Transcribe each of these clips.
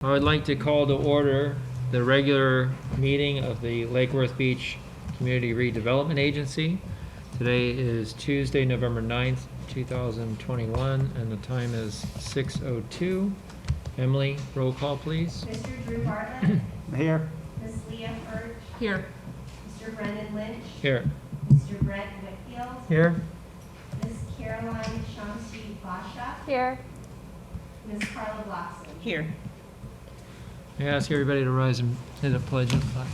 I would like to call to order the regular meeting of the Lake Worth Beach Community Redevelopment Agency. Today is Tuesday, November 9th, 2021, and the time is 6:02. Emily, roll call, please. Mr. Drew Bartlett. Here. Ms. Leah Hurt. Here. Mr. Brendan Lynch. Here. Mr. Brett Whitfield. Here. Ms. Caroline Chomsky Basha. Here. Ms. Carla Bloxam. Here. I ask everybody to rise and say the pledge of flag.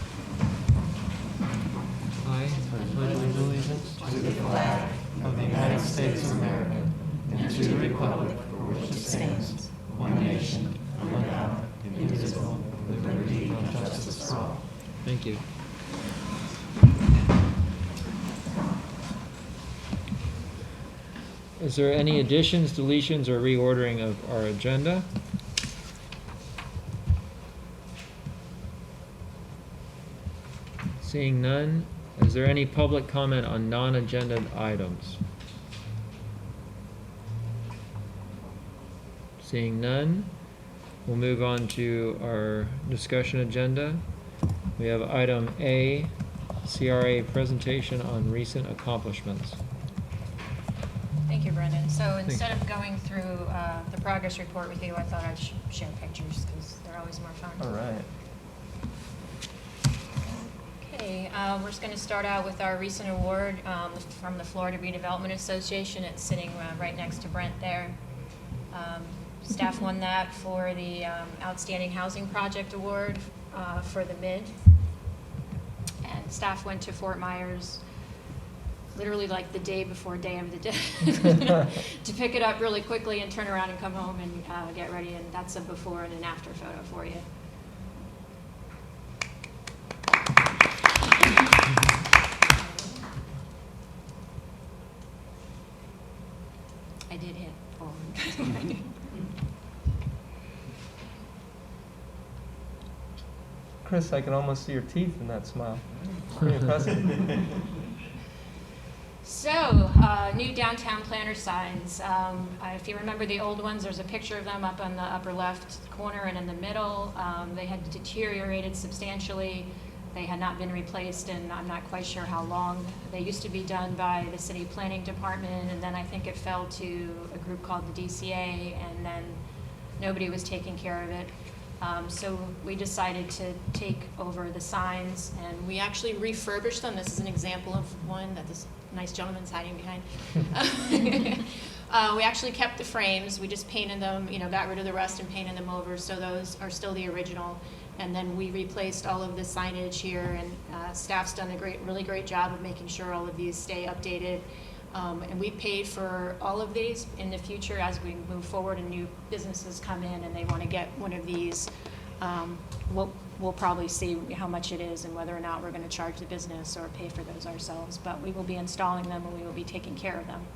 I pledge allegiance to the flag of the United States of America and to the republic for which it stands, one nation, under God, indivisible, with liberty and justice for all. Thank you. Is there any additions, deletions, or reordering of our agenda? Seeing none, is there any public comment on non-agenda items? Seeing none, we'll move on to our discussion agenda. We have item A, CRA presentation on recent accomplishments. Thank you, Brendan. So instead of going through the progress report with you, I thought I'd share pictures because they're always more fun. All right. Okay, we're just going to start out with our recent award from the Florida Redevelopment Association. It's sitting right next to Brent there. Staff won that for the Outstanding Housing Project Award for the mid. And staff went to Fort Myers literally like the day before day of the day to pick it up really quickly and turn around and come home and get ready. And that's a before and an after photo for you. I did hit forward. Chris, I can almost see your teeth in that smile. Pretty impressive. So, new downtown planner signs. If you remember the old ones, there's a picture of them up on the upper left corner and in the middle. They had deteriorated substantially. They had not been replaced, and I'm not quite sure how long. They used to be done by the city planning department, and then I think it fell to a group called the DCA, and then nobody was taking care of it. So we decided to take over the signs, and we actually refurbished them. This is an example of one that this nice gentleman's hiding behind. We actually kept the frames. We just painted them, got rid of the rust and painted them over, so those are still the original. And then we replaced all of the signage here, and staff's done a really great job of making sure all of these stay updated. And we paid for all of these in the future as we move forward and new businesses come in and they want to get one of these. We'll probably see how much it is and whether or not we're going to charge the business or pay for those ourselves. But we will be installing them and we will be taking care of them.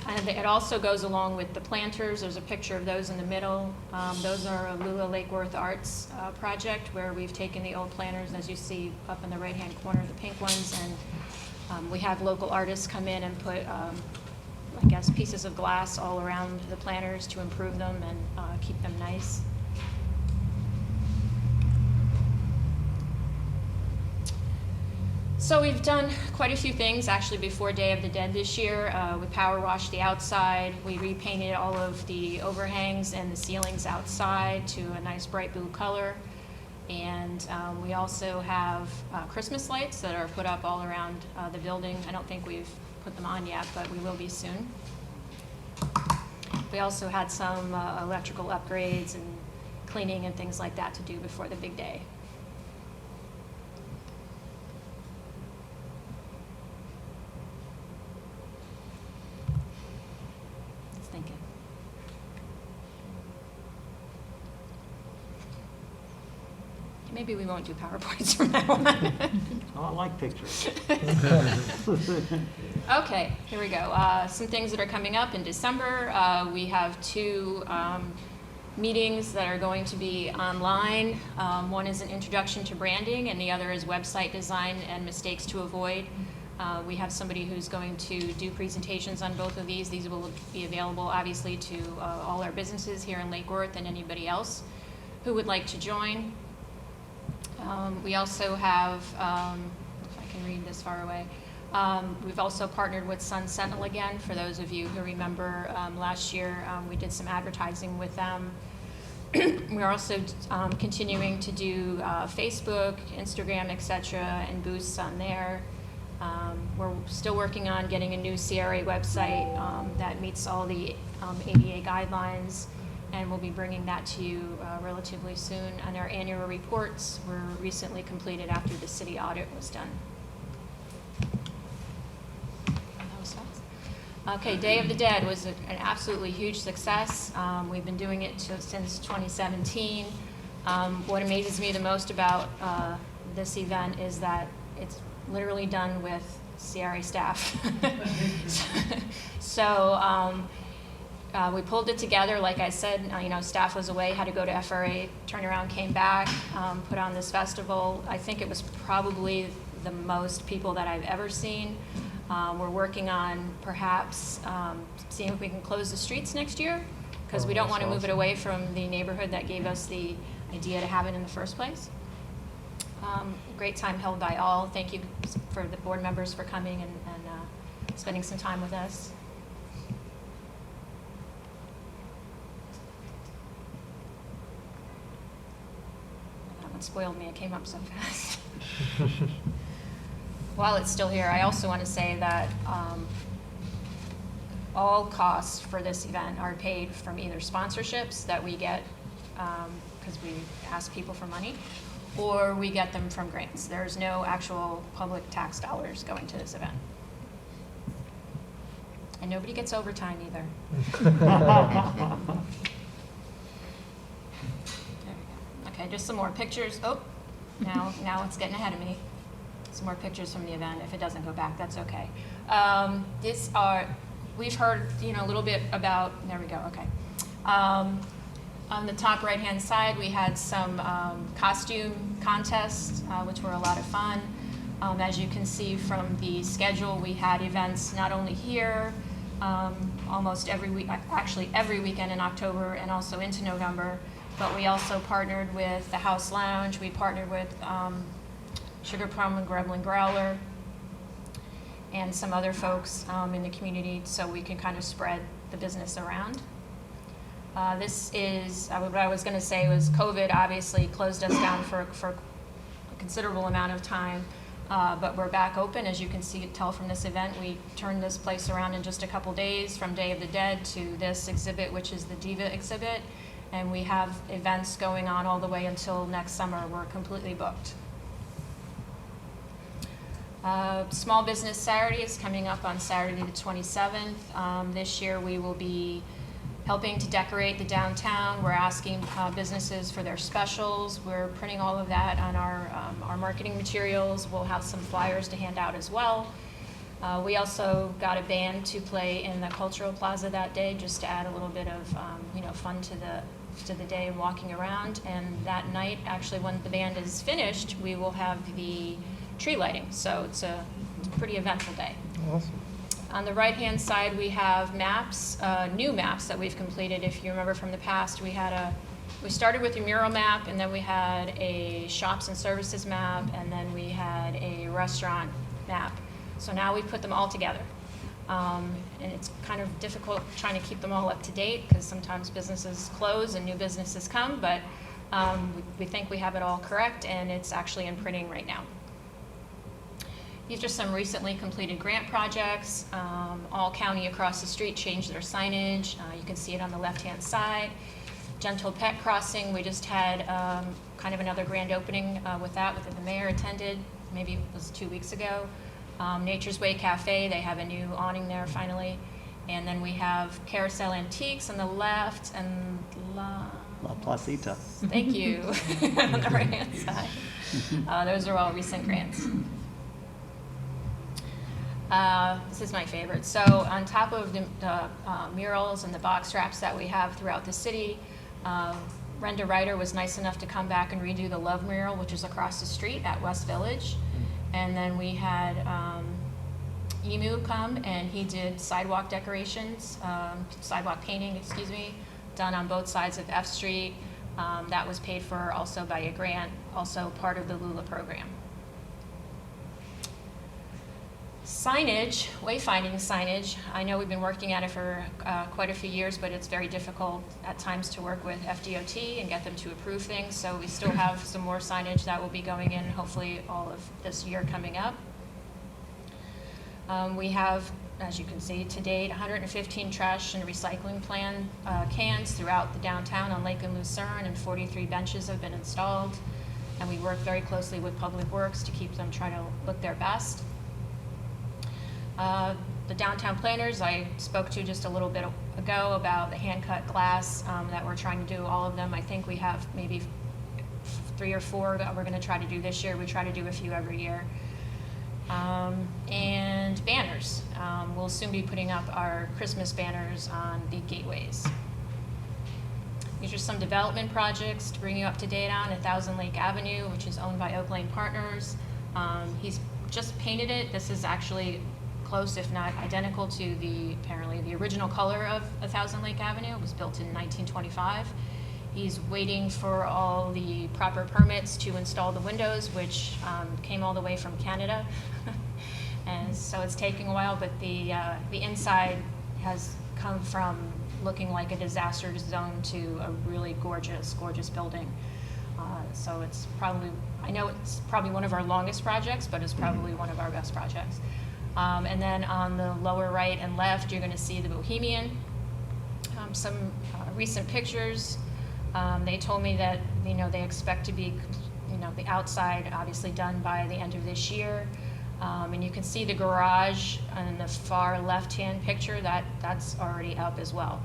And it also goes along with the planters. There's a picture of those in the middle. Those are a Lula Lake Worth Arts project where we've taken the old planters, as you see up in the right-hand corner, the pink ones, and we have local artists come in and put, I guess, pieces of glass all around the planters to improve them and keep them nice. So we've done quite a few things actually before Day of the Dead this year. We power washed the outside. We repainted all of the overhangs and the ceilings outside to a nice bright blue color. And we also have Christmas lights that are put up all around the building. I don't think we've put them on yet, but we will be soon. We also had some electrical upgrades and cleaning and things like that to do before the big day. Maybe we won't do PowerPoints from now on. Oh, I like pictures. Okay, here we go. Some things that are coming up in December. We have two meetings that are going to be online. One is an introduction to branding, and the other is website design and mistakes to avoid. We have somebody who's going to do presentations on both of these. These will be available, obviously, to all our businesses here in Lake Worth and anybody else who would like to join. We also have, if I can read this far away, we've also partnered with Sun Sentinel again. For those of you who remember, last year we did some advertising with them. We're also continuing to do Facebook, Instagram, etc., and boosts on there. We're still working on getting a new CRA website that meets all the ADA guidelines, and we'll be bringing that to you relatively soon. And our annual reports were recently completed after the city audit was done. That was fast. Okay, Day of the Dead was an absolutely huge success. We've been doing it since 2017. What amazes me the most about this event is that it's literally done with CRA staff. So we pulled it together. Like I said, staff was away, had to go to FRA, turned around, came back, put on this festival. I think it was probably the most people that I've ever seen. We're working on perhaps seeing if we can close the streets next year, because we don't want to move it away from the neighborhood that gave us the idea to have it in the first place. Great time held by all. Thank you for the board members for coming and spending some time with us. That one spoiled me. It came up so fast. While it's still here, I also want to say that all costs for this event are paid from either sponsorships that we get because we ask people for money, or we get them from grants. There's no actual public tax dollars going to this event. And nobody gets overtime either. There we go. Okay, just some more pictures. Oh, now it's getting ahead of me. Some more pictures from the event. If it doesn't go back, that's okay. We've heard, a little bit about, there we go, okay. On the top right-hand side, we had some costume contests, which were a lot of fun. As you can see from the schedule, we had events not only here, almost every week, actually every weekend in October and also into November, but we also partnered with the House Lounge. We partnered with Sugar Plum and Gremlin Growler and some other folks in the community, so we can kind of spread the business around. This is, what I was going to say was COVID obviously closed us down for a considerable amount of time, but we're back open. As you can tell from this event, we turned this place around in just a couple days, from Day of the Dead to this exhibit, which is the Diva exhibit, and we have events going on all the way until next summer. We're completely booked. Small Business Saturday is coming up on Saturday the 27th. This year we will be helping to decorate the downtown. We're asking businesses for their specials. We're printing all of that on our marketing materials. We'll have some flyers to hand out as well. We also got a band to play in the Cultural Plaza that day, just to add a little bit of fun to the day and walking around. And that night, actually, when the band is finished, we will have the tree lighting. So it's a pretty eventful day. Awesome. On the right-hand side, we have maps, new maps that we've completed. If you remember from the past, we started with a mural map, and then we had a shops and services map, and then we had a restaurant map. So now we put them all together. And it's kind of difficult trying to keep them all up to date, because sometimes businesses close and new businesses come, but we think we have it all correct, and it's actually in printing right now. These are some recently completed grant projects. All county across the street changed their signage. You can see it on the left-hand side. Gentle Pet Crossing, we just had kind of another grand opening with that, the mayor attended, maybe it was 2 weeks ago. Nature's Way Cafe, they have a new awning there finally. And then we have Carousel Antiques on the left, and La Placita. Thank you, on the right-hand side. Those are all recent grants. This is my favorite. So on top of the murals and the box wraps that we have throughout the city, Brenda Ryder was nice enough to come back and redo the Love mural, which is across the street at West Village. And then we had Emu come, and he did sidewalk decorations, sidewalk painting, excuse me, done on both sides of F Street. That was paid for also by a grant, also part of the Lula program. Signage, wayfinding signage. I know we've been working at it for quite a few years, but it's very difficult at times to work with FDOT and get them to approve things. So we still have some more signage that will be going in, hopefully all of this year coming up. We have, as you can see, to date, 115 trash and recycling plan cans throughout the downtown on Lake and Lucerne, and 43 benches have been installed. And we work very closely with Public Works to keep them trying to look their best. The downtown planners I spoke to just a little bit ago about the hand-cut glass that we're trying to do, all of them. I think we have maybe 3 or 4 that we're going to try to do this year. We try to do a few every year. And banners. We'll soon be putting up our Christmas banners on the gateways. These are some development projects to bring you up to date on. 1000 Lake Avenue, which is owned by Oak Lane Partners. He's just painted it. This is actually close, if not identical, to apparently the original color of 1000 Lake Avenue. It was built in 1925. He's waiting for all the proper permits to install the windows, which came all the way from Canada. And so it's taking a while, but the inside has come from looking like a disaster zone to a really gorgeous, gorgeous building. So it's probably, I know it's probably one of our longest projects, but it's probably one of our best projects. And then on the lower right and left, you're going to see the Bohemian. Some recent pictures. They told me that they expect to be the outside obviously done by the end of this year. And you can see the garage in the far left-hand picture. That's already up as well.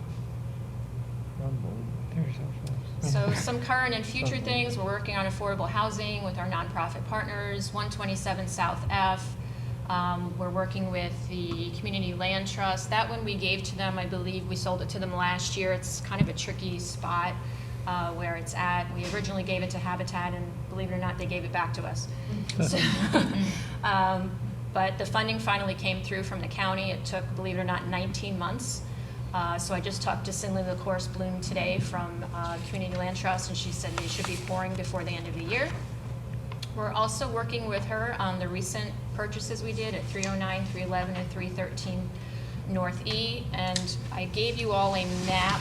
So some current and future things. We're working on affordable housing with our nonprofit partners. 127 South F. We're working with the Community Land Trust. That one we gave to them, I believe we sold it to them last year. It's kind of a tricky spot where it's at. We originally gave it to Habitat, and believe it or not, they gave it back to us. So, but the funding finally came through from the county. It took, believe it or not, 19 months. So I just talked to Cindy LaCourse Bloom today from Community Land Trust, and she said they should be pouring before the end of the year. We're also working with her on the recent purchases we did at 309, 311, and 313 North E. And I gave you all a map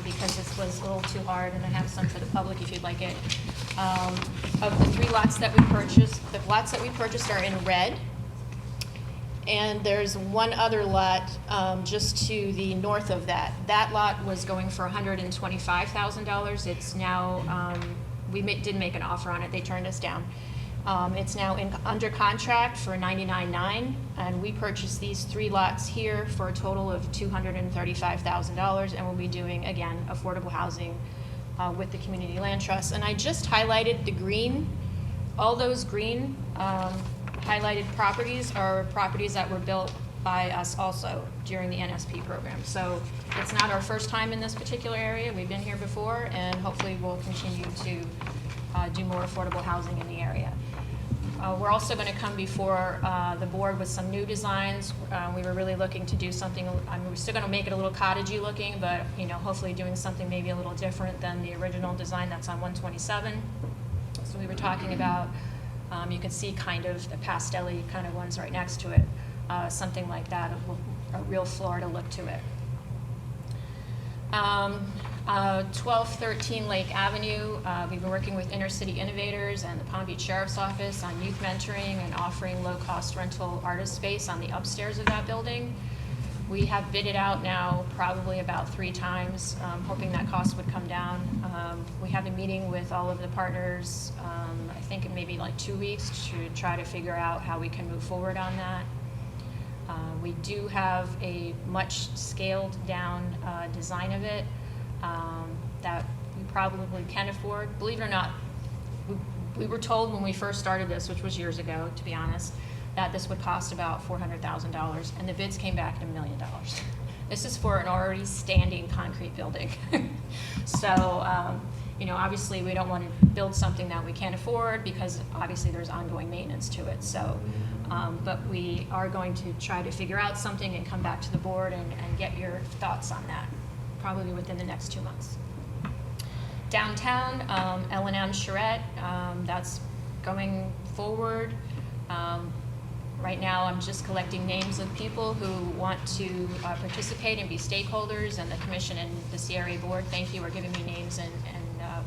because this was a little too hard, and I have some for the public if you'd like it. Of the 3 lots that we purchased, the lots that we purchased are in red. And there's one other lot just to the north of that. That lot was going for $125,000. It's now, we did make an offer on it. They turned us down. It's now under contract for $99,900, and we purchased these 3 lots here for a total of $235,000, and we'll be doing, again, affordable housing with the Community Land Trust. And I just highlighted the green. All those green highlighted properties are properties that were built by us also during the NSP program. So it's not our first time in this particular area. We've been here before, and hopefully we'll continue to do more affordable housing in the area. We're also going to come before the board with some new designs. We were really looking to do something, we're still going to make it a little cottagey looking, but hopefully doing something maybe a little different than the original design that's on 127. So we were talking about, you can see kind of the pastel-y kind of ones right next to it, something like that, a real Florida look to it. 1213 Lake Avenue, we've been working with Inner City Innovators and the Palm Beach Sheriff's Office on youth mentoring and offering low-cost rental artist space on the upstairs of that building. We have bid it out now probably about 3 times, hoping that cost would come down. We have a meeting with all of the partners, I think in maybe like 2 weeks, to try to figure out how we can move forward on that. We do have a much scaled down design of it that we probably can afford. Believe it or not, we were told when we first started this, which was years ago, to be honest, that this would cost about $400,000, and the bids came back at $1 million. This is for an already standing concrete building. So, obviously we don't want to build something that we can't afford, because obviously there's ongoing maintenance to it. So But we are going to try to figure out something and come back to the board and get your thoughts on that, probably within the next 2 months. Downtown, L&M Charette, that's going forward. Right now, I'm just collecting names of people who want to participate and be stakeholders, and the commission and the CRA board, thank you, are giving me names, and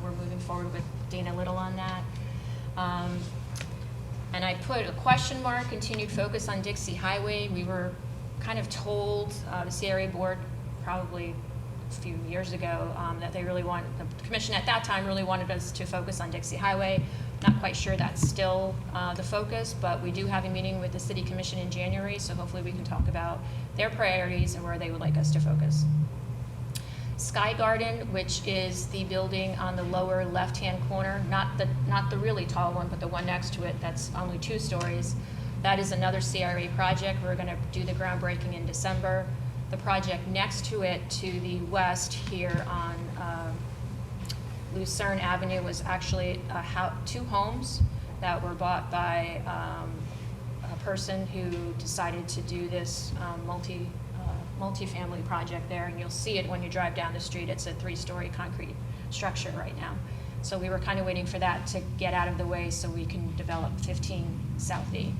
we're moving forward with Dana Little on that. And I put a question mark, continued focus on Dixie Highway. We were kind of told, the CRA board probably a few years ago, that they really want, the commission at that time really wanted us to focus on Dixie Highway. Not quite sure that's still the focus, but we do have a meeting with the city commission in January, so hopefully we can talk about their priorities and where they would like us to focus. Sky Garden, which is the building on the lower left-hand corner, not the really tall one, but the one next to it that's only 2 stories. That is another CRA project. We're going to do the groundbreaking in December. The project next to it, to the west here on Lucerne Avenue, was actually 2 homes that were bought by a person who decided to do this multi-family project there, and you'll see it when you drive down the street. It's a 3-story concrete structure right now. So we were kind of waiting for that to get out of the way so we can develop 15 South E.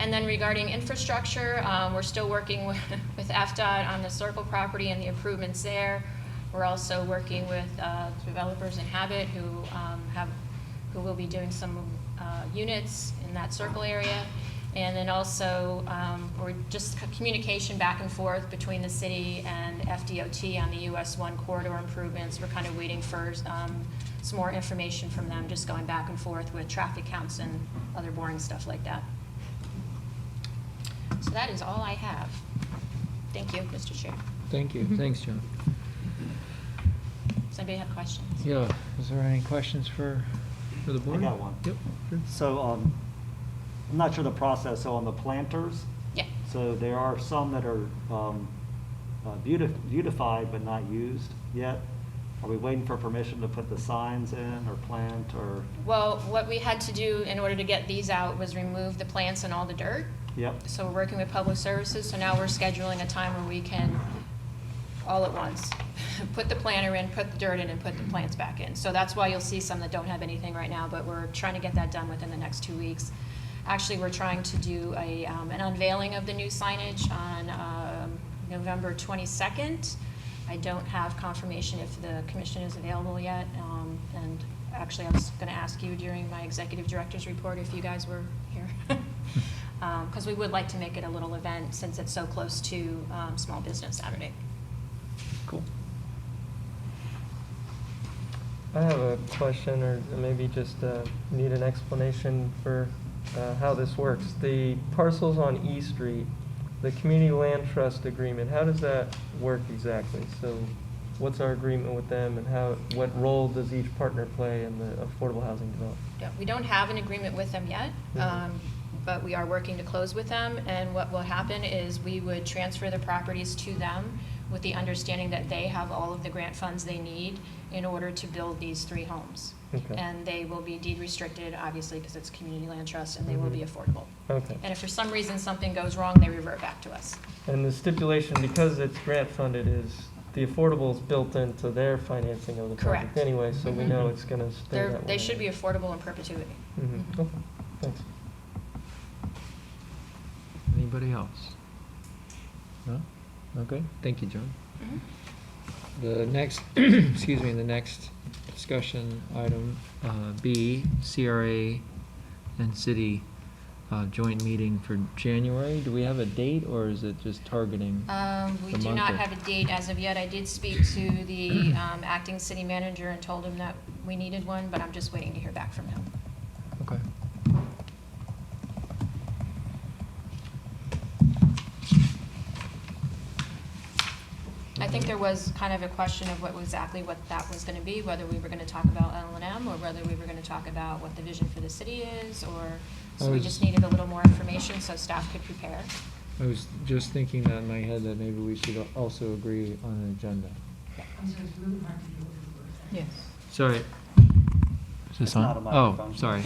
And then regarding infrastructure, we're still working with FDOT on the Circle property and the improvements there. We're also working with developers in Habit who will be doing some units in that Circle area. And then also, we're just communication back and forth between the city and FDOT on the US 1 corridor improvements. We're kind of waiting for some more information from them, just going back and forth with traffic counts and other boring stuff like that. So that is all I have. Thank you, Mr. Chair. Thank you. Thanks, John. Does anybody have questions? Yeah, is there any questions for the board? I got one. Yep. Sure. So, I'm not sure the process, so on the planters, Yeah. so there are some that are beautified but not used yet. Are we waiting for permission to put the signs in or plant or? Well, what we had to do in order to get these out was remove the plants and all the dirt. Yep. So we're working with Public Services, so now we're scheduling a time where we can, all at once, put the planter in, put the dirt in, and put the plants back in. So that's why you'll see some that don't have anything right now, but we're trying to get that done within the next 2 weeks. Actually, we're trying to do an unveiling of the new signage on November 22nd. I don't have confirmation if the commission is available yet, and actually I was going to ask you during my executive director's report if you guys were here. Because we would like to make it a little event since it's so close to Small Business Saturday. Cool. I have a question, or maybe just need an explanation for how this works. The parcels on E Street, the Community Land Trust agreement, how does that work exactly? So what's our agreement with them, and what role does each partner play in the affordable housing development? Yeah, we don't have an agreement with them yet, but we are working to close with them, and what will happen is we would transfer the properties to them with the understanding that they have all of the grant funds they need in order to build these 3 homes. Okay. And they will be deed restricted, obviously, because it's community land trust, and they will be affordable. Okay. And if for some reason something goes wrong, they revert back to us. And the stipulation, because it's grant funded, is the affordable is built into their financing of the project Correct. anyway, so we know it's going to stay that way. They should be affordable in perpetuity. Okay, thanks. Anybody else? No? Okay, thank you, John. The next, excuse me, the next discussion item, B, CRA and city joint meeting for January. Do we have a date, or is it just targeting? We the do month not or- have a date as of yet. I did speak to the acting city manager and told him that we needed one, but I'm just waiting to hear back from him. Okay. I think there was kind of a question of what that was going to be, whether we were going to talk about L&M or whether we were going to talk about what the vision for the city is, or, so we just needed a little more information so staff could prepare. I was just thinking that in my head that maybe we should also agree on an agenda. Yes. Sorry. Is this It's on? not a Oh, microphone. sorry.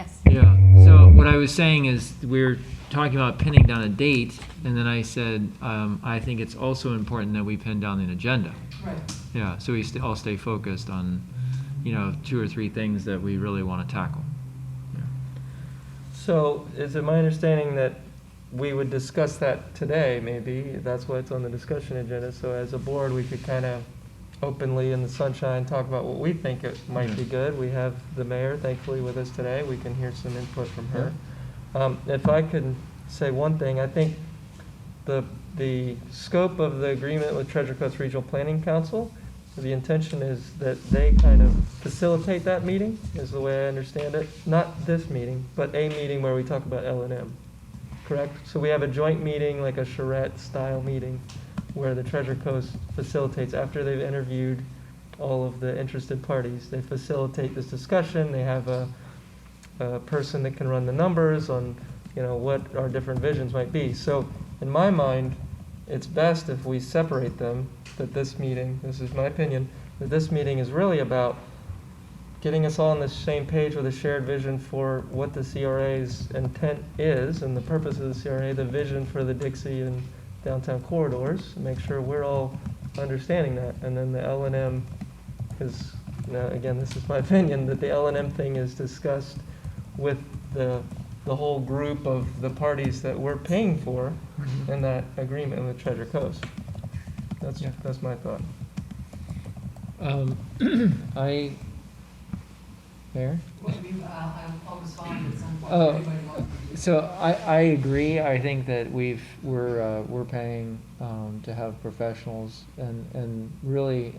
Yes. Yeah, so what I was saying is, we're talking about pinning down a date, and then I said, I think it's also important that we pin down an agenda. Right. Yeah, so we all stay focused on, 2 or 3 things that we really want to tackle. So is it my understanding that we would discuss that today, maybe? That's why it's on the discussion agenda. So as a board, we could kind of openly in the sunshine talk about what we think it might be good. We have the mayor, thankfully, with us today. We can hear some input from her. If I could say one thing, I think the scope of the agreement with Treasure Coast Regional Planning Council, the intention is that they kind of facilitate that meeting, is the way I understand it. Not this meeting, but a meeting where we talk about L&M, correct? So we have a joint meeting, like a charrette-style meeting, where the Treasure Coast facilitates, after they've interviewed all of the interested parties, they facilitate this discussion. They have a person that can run the numbers on, what our different visions might be. So in my mind, it's best if we separate them, that this meeting, this is my opinion, that this meeting is really about getting us all on the same page with a shared vision for what the CRA's intent is and the purpose of the CRA, the vision for the Dixie and downtown corridors, make sure we're all understanding that. And then the L&M is, again, this is my opinion, that the L&M thing is discussed with the whole group of the parties that we're paying for in that agreement with Treasure Coast. That's my thought. Mayor? I'll respond at some point. Oh, Anybody wants- So I agree. I think that we're paying to have professionals, and really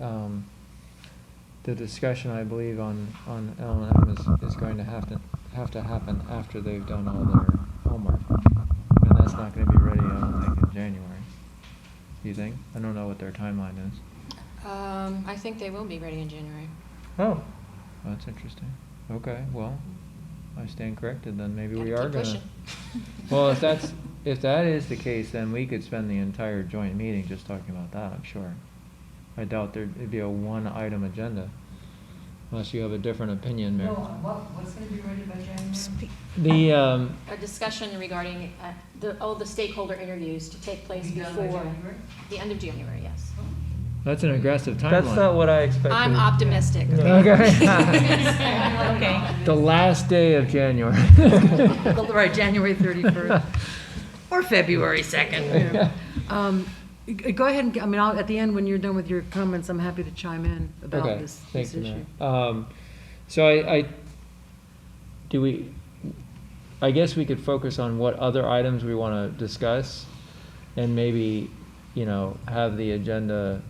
the discussion, I believe, on L&M is going to have to happen after they've done all their homework, and that's not going to be ready, I don't think, in January. Do you think? I don't know what their timeline is. I think they will be ready in January. Oh, That's interesting. Okay, well, I stand corrected, then maybe we Gotta are keep gonna. pushing. Well, if that is the case, then we could spend the entire joint meeting just talking about that, I'm sure. I doubt it'd be a one-item agenda, unless you have a different opinion, Mayor. No, what's going to be ready by January? The, A discussion regarding all the stakeholder interviews to take place Be done by before January? the end of January, yes. that's an aggressive timeline. that's not what I expected. I'm optimistic. Okay. The last day of January. Right, January 31st, or February 2nd. Go ahead, and at the end, when you're done with your comments, I'm happy to chime in about Okay, this thanks, issue. Mayor. So I guess we could focus on what other items we want to discuss, and maybe, have the agenda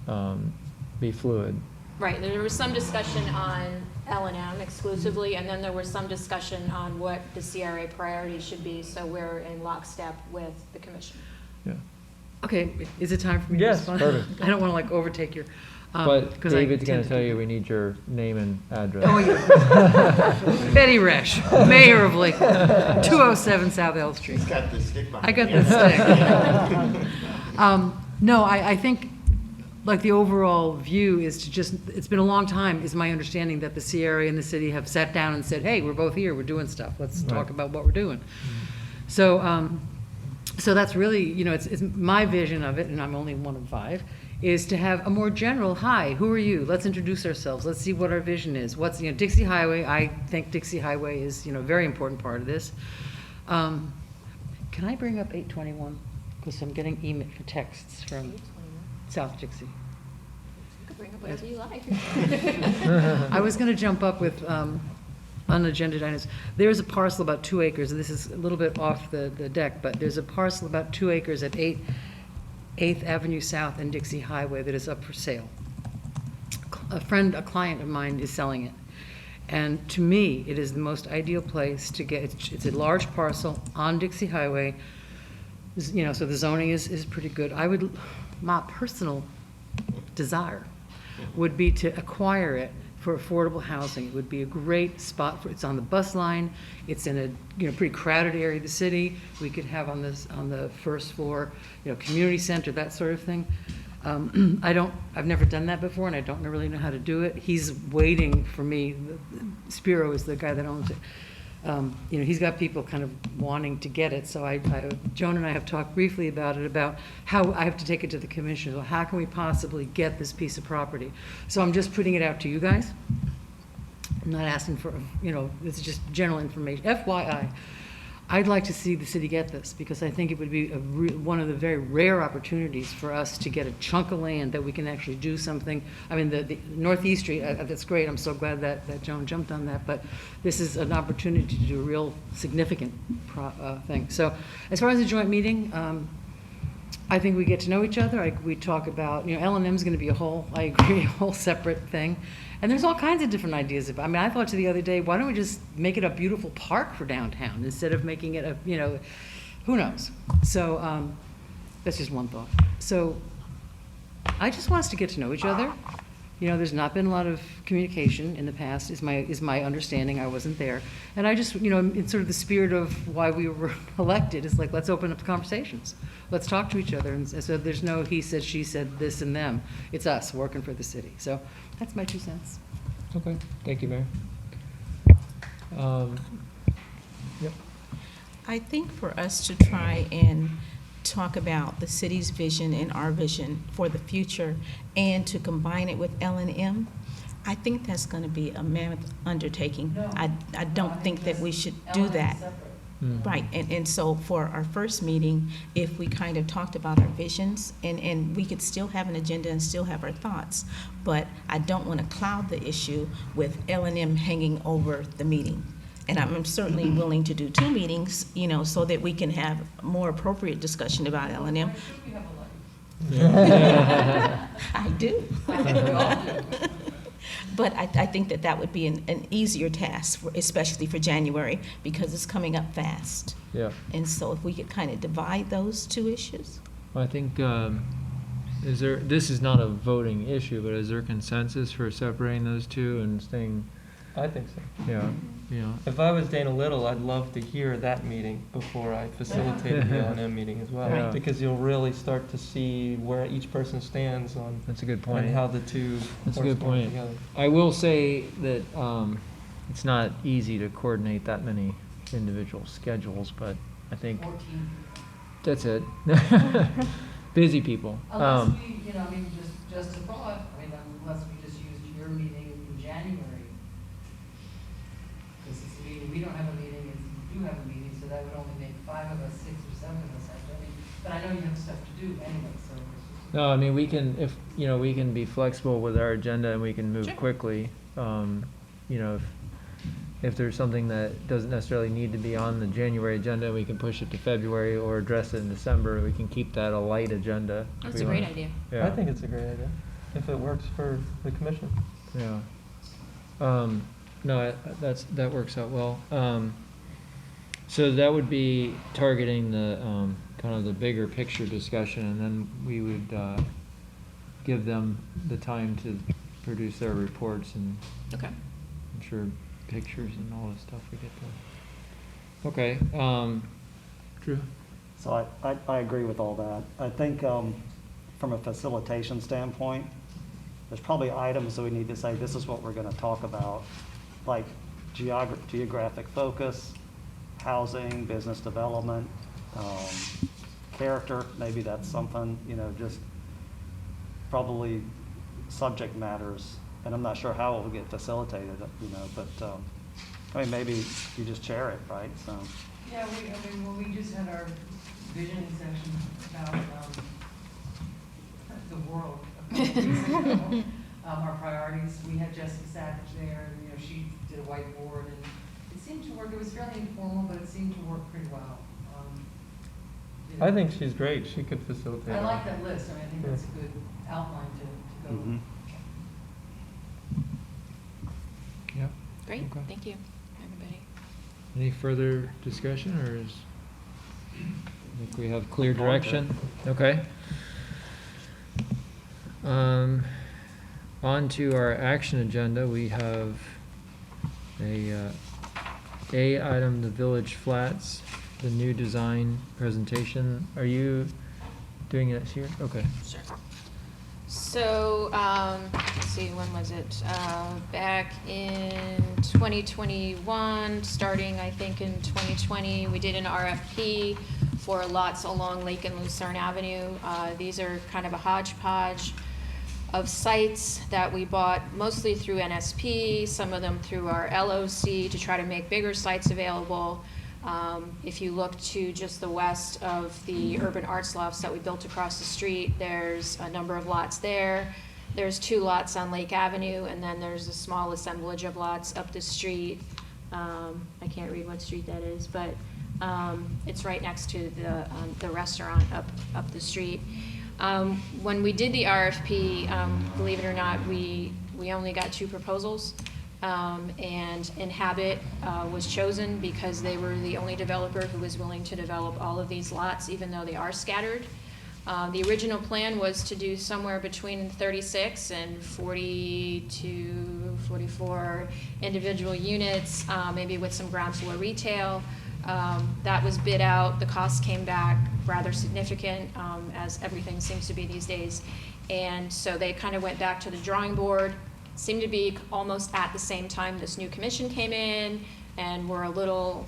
be fluid. Right, there was some discussion on L&M exclusively, and then there was some discussion on what the CRA priorities should be, so we're in lockstep with the commission. Yeah. Okay, is it time for me to Yes, respond? perfect. I don't want to overtake your. But 'cause I David's going tend to to tell do you that. we need your name and address. Oh, yeah. Betty Resch, Mayor of Lake, 207 South L Street. He's got the stick behind I got him. the stick. No, I think, like, the overall view is to just, it's been a long time, is my understanding, that the CRA and the city have sat down and said, hey, we're both here, we're doing stuff, let's talk Right. about what we're doing. So, so that's really, it's my vision of it, and I'm only one of 5, is to have a more general, hi, who are you? Let's introduce ourselves, let's see what our vision is. What's, Dixie Highway, I think Dixie Highway is, a very important part of this. Can I bring up 821? Because I'm getting email, texts from South Dixie. You can bring up whatever you like. I was going to jump up with unagendaed items. There's a parcel about 2 acres, and this is a little bit off the deck, but there's a parcel about 2 acres at 8th Avenue South and Dixie Highway that is up for sale. A client of mine is selling it. And to me, it is the most ideal place to get, it's a large parcel on Dixie Highway, so the zoning is pretty good. My personal desire would be to acquire it for affordable housing. It would be a great spot it's on the bus line, it's in a pretty crowded area of the city. We could have on the first floor, community center, that sort of thing. I've never done that before, and I don't really know how to do it. He's waiting for me. Spiro is the guy that owns it. He's got people kind of wanting to get it, so Joan and I have talked briefly about it, about how I have to take it to the commission. Well, how can we possibly get this piece of property? So I'm just putting it out to you guys. I'm not asking for, this is just general information. FYI, I'd like to see the city get this, because I think it would be one of the very rare opportunities for us to get a chunk of land that we can actually do something. I mean, the Northeast Street, that's great, I'm so glad that Joan jumped on that, but this is an opportunity to do a real significant thing. So as far as the joint meeting, I think we get to know each other. We talk about, L&M's going to be I agree, a whole separate thing. And there's all kinds of different ideas. I thought to the other day, why don't we just make it a beautiful park for downtown instead of making it who knows? So that's just one thought. So I just want us to get to know each other. There's not been a lot of communication in the past, is my understanding. I wasn't there. And I just, in sort of the spirit of why we were elected, it's like, let's open up the conversations. Let's talk to each other. And so there's no he said, she said, this and them. It's us working for the city. So that's my 2 cents. Okay, thank you, Mayor. Yep. I think for us to try and talk about the city's vision and our vision for the future and to combine it with L&M, I think that's going to be a mammoth undertaking. I don't think that we should do that. Right, and so for our first meeting, if we kind of talked about our visions, and we could still have an agenda and still have our thoughts, but I don't want to cloud the issue with L&M hanging over the meeting. And I'm certainly willing to do 2 meetings, so that we can have more appropriate discussion about L&M. I do. But I think that would be an easier task, especially for January, because it's coming up fast. Yeah. And so if we could kind of divide those 2 issues. I think, this is not a voting issue, but is there consensus for separating those two and staying? I think so. Yeah. If I was Dana Little, I'd love to hear that meeting before I facilitated the L&M meeting as well. Right. Because you'll really start to see where each person stands on That's a good point. and how the two That's a good correspond point. together. I will say that it's not easy to coordinate that many individual schedules, but I think 14. that's it. Busy people. Unless we, just a thought, unless we just used your meeting in January. Because it's a meeting, we don't have a meeting, and you do have a meeting, so that would only make 5 of us, 6 or 7 of us, but I know you have stuff to do anyway, so. No, we can, we can be flexible with our agenda and we can move Sure. quickly. If there's something that doesn't necessarily need to be on the January agenda, we can push it to February or address it in December. We can keep that a light agenda. if That's we a great wanna- idea. Yeah. I think it's a great idea, if it works for the commission. Yeah. No, that works out well. So that would be targeting the, kind of the bigger picture discussion, and then we would, give them the time to produce their reports and Okay. I'm sure pictures and all this stuff we get to. Okay, Drew? So I agree with all that. I think from a facilitation standpoint, there's probably items that we need to say, this is what we're going to talk about, like geographic focus, housing, business development, character, maybe that's something, just probably subject matters. And I'm not sure how it will get facilitated, but maybe you just chair it, right? So. Yeah, we just had our vision session about the world. Our priorities. We had Jessica Savage there, and she did a whiteboard, and it seemed to work. It was fairly informal, but it seemed to work pretty well. I think she's great, she could facilitate. I it. like that list. I think that's a good outline to go with. Mhm. Yeah. Great, Okay. thank you, everybody. Any further discussion, or I think we have clear direction? Okay. On to our action agenda, we have a item, the Village Flats, the new design presentation. Are you doing it here? Okay. Sure. So, let's see, when was it? Back in 2021, starting I think in 2020, we did an RFP for lots along Lake and Lucerne Avenue. These are kind of a hodgepodge of sites that we bought mostly through NSP, some of them through our LOC to try to make bigger sites available. If you look to just the west of the urban arts lofts that we built across the street, there's a number of lots there. There's 2 lots on Lake Avenue, and then there's a small assemblage of lots up the street. I can't read what street that is, but it's right next to the restaurant up the street. When we did the RFP, believe it or not, we only got 2 proposals. And Inhabit was chosen because they were the only developer who was willing to develop all of these lots, even though they are scattered. The original plan was to do somewhere between 36 and 42, 44 individual units, maybe with some ground floor retail. That was bid out. The cost came back rather significant, as everything seems to be these days. And so they kind of went back to the drawing board. Seemed to be almost at the same time this new commission came in, and were a little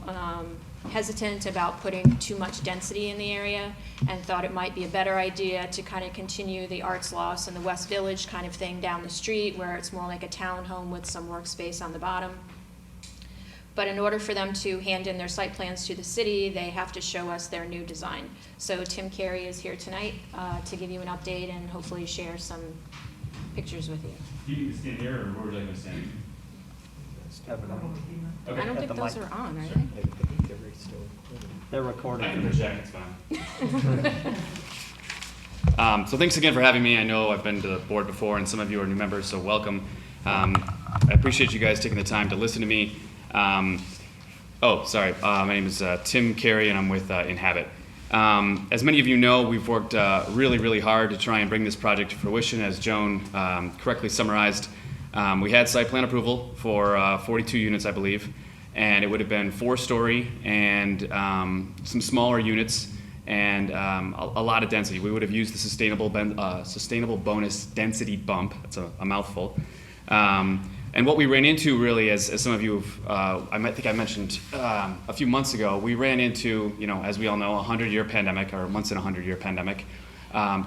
hesitant about putting too much density in the area, and thought it might be a better idea to kind of continue the arts lofts and the West Village kind of thing down the street, where it's more like a townhome with some workspace on the bottom. But in order for them to hand in their site plans to the city, they have to show us their new design. So Tim Carey is here tonight to give you an update and hopefully share some pictures with you. You can stand here, or where would you like me to stand? Okay. I don't At think the those mic. are on, are they? They're I recording. can project, it's fine. So thanks again for having me. I know I've been to the board before, and some of you are new members, so welcome. I appreciate you guys taking the time to listen to me. My name is Tim Carey, and I'm with Inhabit. As many of you know, we've worked really, really hard to try and bring this project to fruition. As Joan correctly summarized, we had site plan approval for 42 units, I believe, and it would have been 4-story and some smaller units and a lot of density. We would have used the sustainable bonus density bump. That's a mouthful. And what we ran into really, as some of you have, I think I mentioned a few months ago, we ran into, as we all know, a 100-year pandemic, or once in a 100-year pandemic,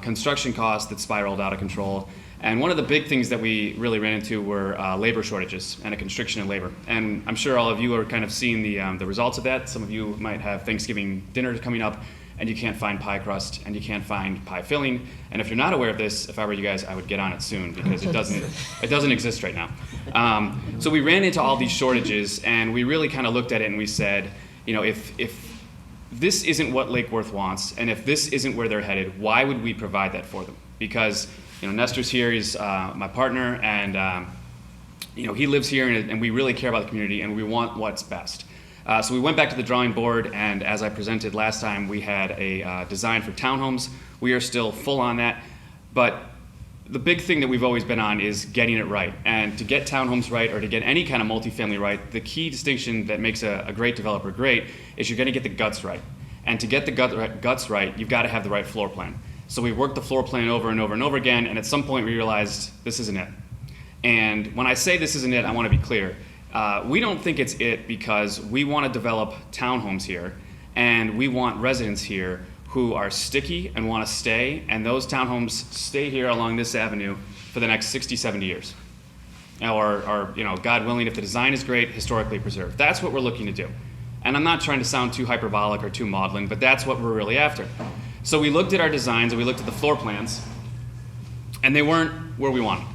construction costs that spiraled out of control. And one of the big things that we really ran into were labor shortages and a constriction in labor. And I'm sure all of you are kind of seeing the results of that. Some of you might have Thanksgiving dinner coming up, and you can't find pie crust, and you can't find pie filling. And if you're not aware of this, if I were you guys, I would get on it soon, because it doesn't exist right now. So we ran into all these shortages, and we really kind of looked at it and we said, if this isn't what Lake Worth wants, and if this isn't where they're headed, why would we provide that for them? Because Nestor's here, he's my partner, and he lives here, and we really care about the community, and we want what's best. So we went back to the drawing board, and as I presented last time, we had a design for townhomes. We are still full on that, but the big thing that we've always been on is getting it right. And to get townhomes right, or to get any kind of multifamily right, the key distinction that makes a great developer great is you're going to get the guts right. And to get the guts right, you've got to have the right floor plan. So we worked the floor plan over and over and over again, and at some point we realized this isn't it. And when I say this isn't it, I want to be clear. We don't think it's it because we want to develop townhomes here, and we want residents here who are sticky and want to stay, and those townhomes stay here along this avenue for the next 60, 70 years. Or God willing, if the design is great, historically preserved. That's what we're looking to do. And I'm not trying to sound too hyperbolic or too maudlin, but that's what we're really after. So we looked at our designs and we looked at the floor plans, and they weren't where we wanted.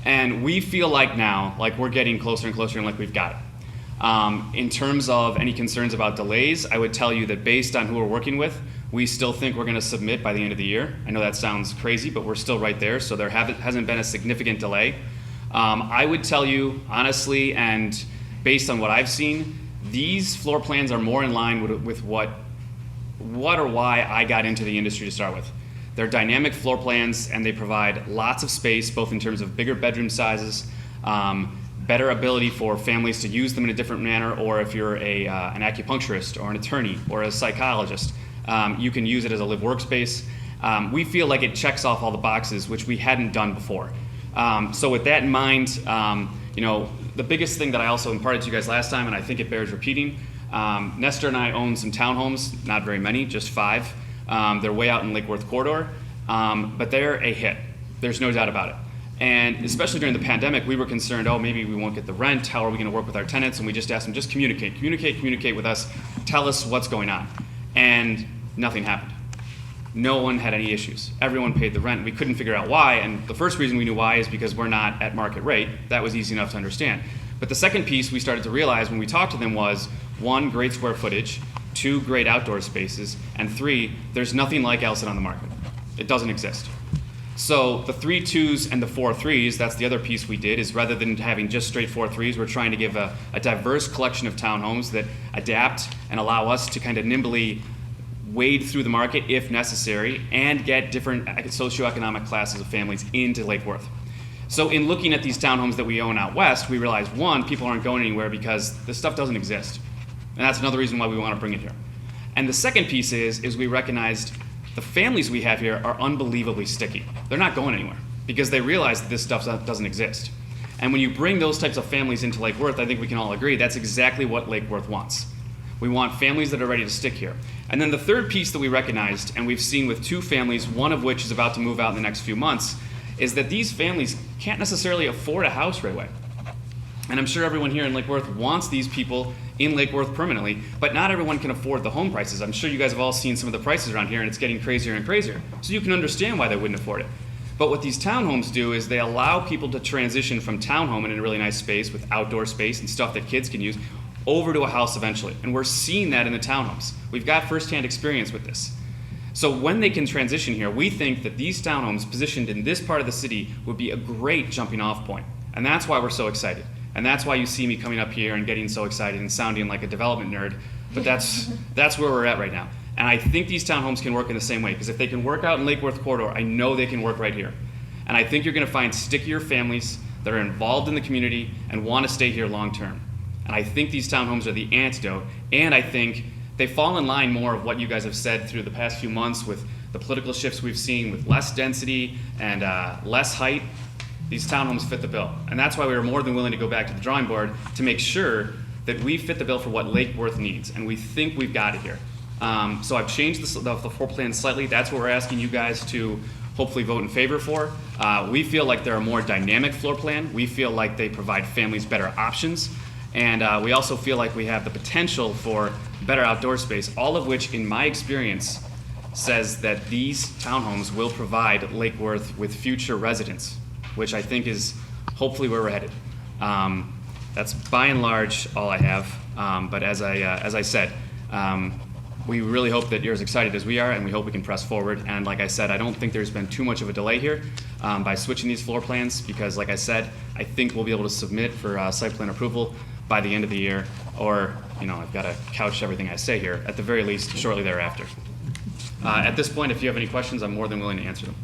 And we feel like now, like we're getting closer and closer and like we've got it. In terms of any concerns about delays, I would tell you that based on who we're working with, we still think we're going to submit by the end of the year. I know that sounds crazy, but we're still right there, so there hasn't been a significant delay. I would tell you, honestly, and based on what I've seen, these floor plans are more in line with what or why I got into the industry to start with. They're dynamic floor plans, and they provide lots of space, both in terms of bigger bedroom sizes, better ability for families to use them in a different manner, or if you're an acupuncturist or an attorney or a psychologist, you can use it as a live workspace. we feel like it checks off all the boxes, which we hadn't done before. So with that in mind, the biggest thing that I also imparted to you guys last time, and I think it bears repeating, Nestor and I own some townhomes, not very many, just 5. They're way out in Lake Worth corridor, but they're a hit. There's no doubt about it. And especially during the pandemic, we were concerned, maybe we won't get the rent. How are we going to work with our tenants? And we just asked them, just communicate with us. Tell us what's going on. And nothing happened. No one had any issues. Everyone paid the rent. We couldn't figure out why. And the first reason we knew why is because we're not at market rate. That was easy enough to understand. But the second piece we started to realize when we talked to them was, 1, great square footage, 2, great outdoor spaces, and 3, there's nothing like Elson on the market. It doesn't exist. So the 3 2s and the 4 3s, that's the other piece we did, is rather than having just straight 4 3s, we're trying to give a diverse collection of townhomes that adapt and allow us to kind of nimbly wade through the market if necessary and get different socioeconomic classes of families into Lake Worth. So in looking at these townhomes that we own out west, we realized, 1, people aren't going anywhere because this stuff doesn't exist. And that's another reason why we want to bring it here. And the second piece is we recognized the families we have here are unbelievably sticky. They're not going anywhere because they realize that this stuff doesn't exist. And when you bring those types of families into Lake Worth, I think we can all agree that's exactly what Lake Worth wants. We want families that are ready to stick here. And then the third piece that we recognized, and we've seen with 2 families, one of which is about to move out in the next few months, is that these families can't necessarily afford a house right away. And I'm sure everyone here in Lake Worth wants these people in Lake Worth permanently, but not everyone can afford the home prices. I'm sure you guys have all seen some of the prices around here, and it's getting crazier and crazier. So you can understand why they wouldn't afford it. But what these townhomes do is they allow people to transition from townhome in a really nice space with outdoor space and stuff that kids can use over to a house eventually. And we're seeing that in the townhomes. We've got firsthand experience with this. So when they can transition here, we think that these townhomes positioned in this part of the city would be a great jumping off point. And that's why we're so excited. And that's why you see me coming up here and getting so excited and sounding like a development nerd. But that's where we're at right now. And I think these townhomes can work in the same way, because if they can work out in Lake Worth corridor, I know they can work right here. And I think you're going to find stickier families that are involved in the community and want to stay here long term. And I think these townhomes are the antidote. And I think they fall in line more of what you guys have said through the past few months with the political shifts we've seen with less density and less height. These townhomes fit the bill. And that's why we were more than willing to go back to the drawing board to make sure that we fit the bill for what Lake Worth needs. And we think we've got it here. So I've changed the floor plan slightly. That's what we're asking you guys to hopefully vote in favor for. We feel like they're a more dynamic floor plan. We feel like they provide families better options. And we also feel like we have the potential for better outdoor space, all of which, in my experience, says that these townhomes will provide Lake Worth with future residents, which I think is hopefully where we're headed. That's by and large all I have. But as I said, we really hope that you're as excited as we are, and we hope we can press forward. And like I said, I don't think there's been too much of a delay here by switching these floor plans, because like I said, I think we'll be able to submit for site plan approval by the end of the year, or, I've got to couch everything I say here, at the very least, shortly thereafter. At this point, if you have any questions, I'm more than willing to answer them.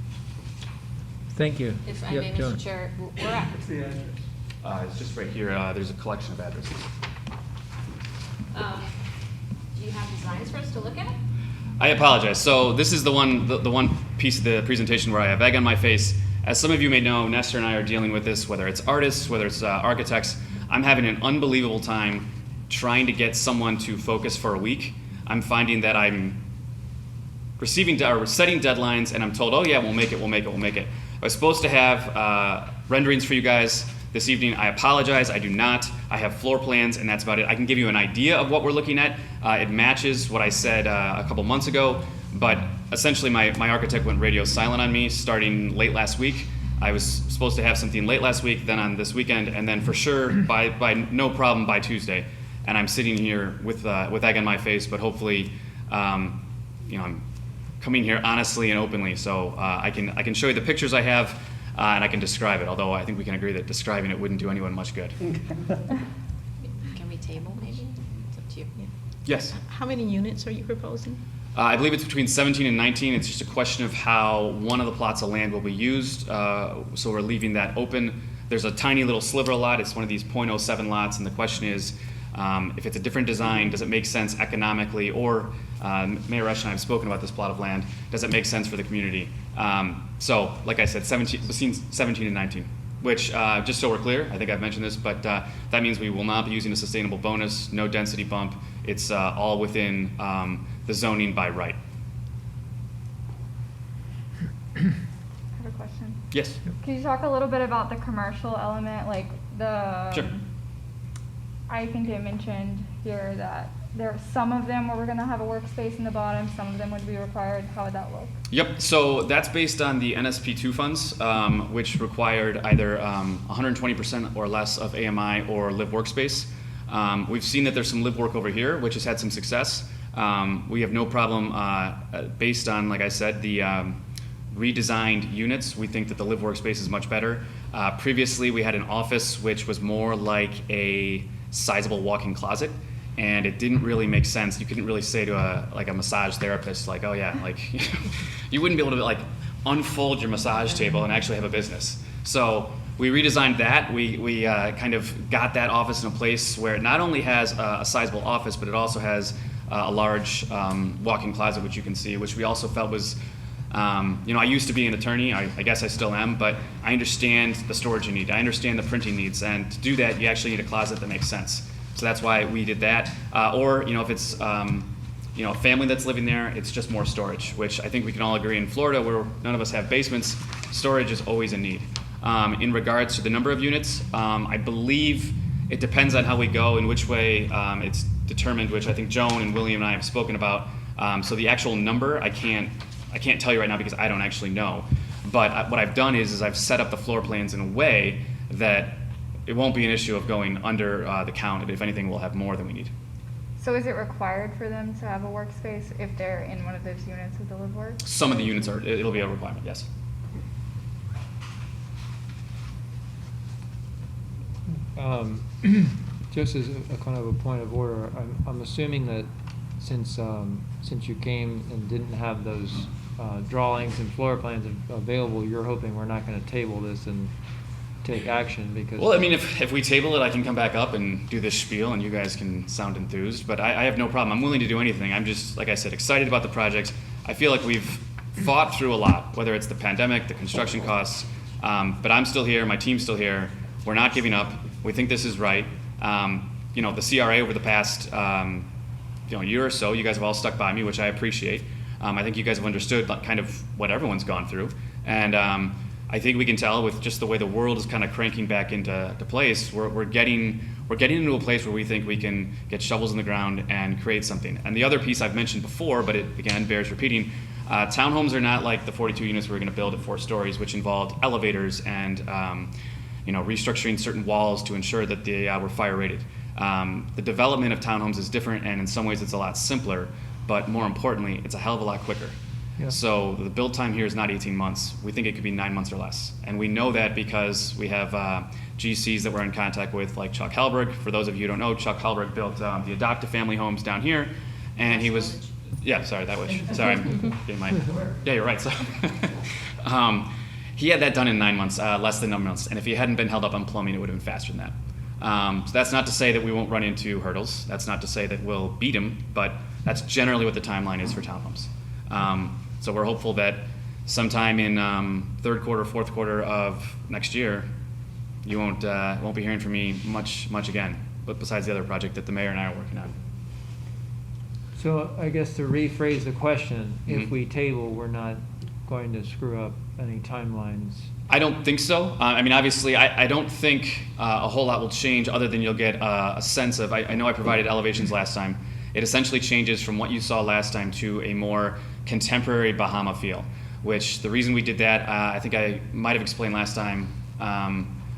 Thank you. If I Yep, may, Joan. Mr. Chair, we're at. What's the address? It's just right here. There's a collection of addresses. Do you have designs for us to look at? I apologize. So this is the one piece of the presentation where I have egg on my face. As some of you may know, Nestor and I are dealing with this, whether it's artists, whether it's architects. I'm having an unbelievable time trying to get someone to focus for a week. I'm finding that I'm setting deadlines, and I'm told, oh yeah, we'll make it. I was supposed to have renderings for you guys this evening. I apologize, I do not. I have floor plans, and that's about it. I can give you an idea of what we're looking at. It matches what I said a couple months ago, but essentially my architect went radio silent on me starting late last week. I was supposed to have something late last week, then on this weekend, and then for sure, by no problem, by Tuesday. And I'm sitting here with egg on my face, but hopefully, I'm coming here honestly and openly, so I can show you the pictures I have, and I can describe it, although I think we can agree that describing it wouldn't do anyone much good. Can we table maybe? It's up to you. Yes. How many units are you proposing? I believe it's between 17 and 19. It's just a question of how one of the plots of land will be used, so we're leaving that open. There's a tiny little sliver lot. It's one of these .07 lots, and the question is, If it's a different design, does it make sense economically, or Mayor Rush and I have spoken about this plot of land, does it make sense for the community? So, like I said, between 17 and 19, which, just so we're clear, I think I've mentioned this, but that means we will not be using a sustainable bonus, no density bump. It's all within the zoning by right. I have a question. Yes. Can you talk a little bit about the commercial element, like Sure. I think it mentioned here that some of them where we're gonna have a workspace in the bottom, some of them would be required. How would that look? Yep, so that's based on the NSP2 funds, which required either 120% or less of AMI or live workspace. We've seen that there's some live work over here, which has had some success. We have no problem, based on, like I said, the redesigned units. We think that the live workspace is much better. Previously, we had an office which was more like a sizable walk-in closet, and it didn't really make sense. You couldn't really say to a massage therapist, like, oh yeah, like, you wouldn't be able to like unfold your massage table and actually have a business. So we redesigned that. We kind of got that office in a place where it not only has a sizable office, but it also has a large walk-in closet, which you can see, which we also felt was, I used to be an attorney, I guess I still am, but I understand the storage you need, I understand the printing needs, and to do that, you actually need a closet that makes sense. So that's why we did that. Or, if it's, a family that's living there, it's just more storage, which I think we can all agree in Florida, where none of us have basements, storage is always a need. In regards to the number of units, I believe it depends on how we go and which way it's determined, which I think Joan and William and I have spoken about. So the actual number, I can't tell you right now because I don't actually know. But what I've done is I've set up the floor plans in a way that it won't be an issue of going under the count. If anything, we'll have more than we need. So is it required for them to have a workspace if they're in one of those units with the live work? Some of the units it'll be a requirement, yes. Just as a kind of a point of order, I'm assuming that since you came and didn't have those drawings and floor plans available, you're hoping we're not going to table this and take action because... Well, I mean, if we table it, I can come back up and do this spiel and you guys can sound enthused, but I have no problem. I'm willing to do anything. I'm just, like I said, excited about the project. I feel like we've fought through a lot, whether it's the pandemic, the construction costs, but I'm still here, my team's still here. We're not giving up. We think this is right. The CRA over the past year or so, you guys have all stuck by me, which I appreciate. I think you guys have understood kind of what everyone's gone through. And I think we can tell with just the way the world is kind of cranking back into place, we're getting into a place where we think we can get shovels in the ground and create something. And the other piece I've mentioned before, but it again bears repeating, townhomes are not like the 42 units we're going to build at 4 stories, which involved elevators and restructuring certain walls to ensure that they were fire rated. The development of townhomes is different, and in some ways it's a lot simpler, but more importantly, it's a hell of a lot quicker. Yeah. So the build time here is not 18 months. We think it could be 9 months or less. And we know that because we have GCs that we're in contact with, like Chuck Halberg. For those of you who don't know, Chuck Halberg built the adoptive family homes down here, and he was, yeah, sorry, that was, sorry, I'm getting my, yeah, you're right. So he had that done in 9 months, less than 9 months. And if he hadn't been held up on plumbing, it would have been faster than that. So that's not to say that we won't run into hurdles. That's not to say that we'll beat him, but that's generally what the timeline is for townhomes. So we're hopeful that sometime in third quarter, fourth quarter of next year, you won't be hearing from me much again, but besides the other project that the mayor and I are working on. So I guess to rephrase the question, if Mhm. we table, we're not going to screw up any timelines. I don't think so. I mean, obviously, I don't think a whole lot will change other than you'll get a sense of, I know I provided elevations last time. It essentially changes from what you saw last time to a more contemporary Bahama feel, which the reason we did that, I think I might have explained last time,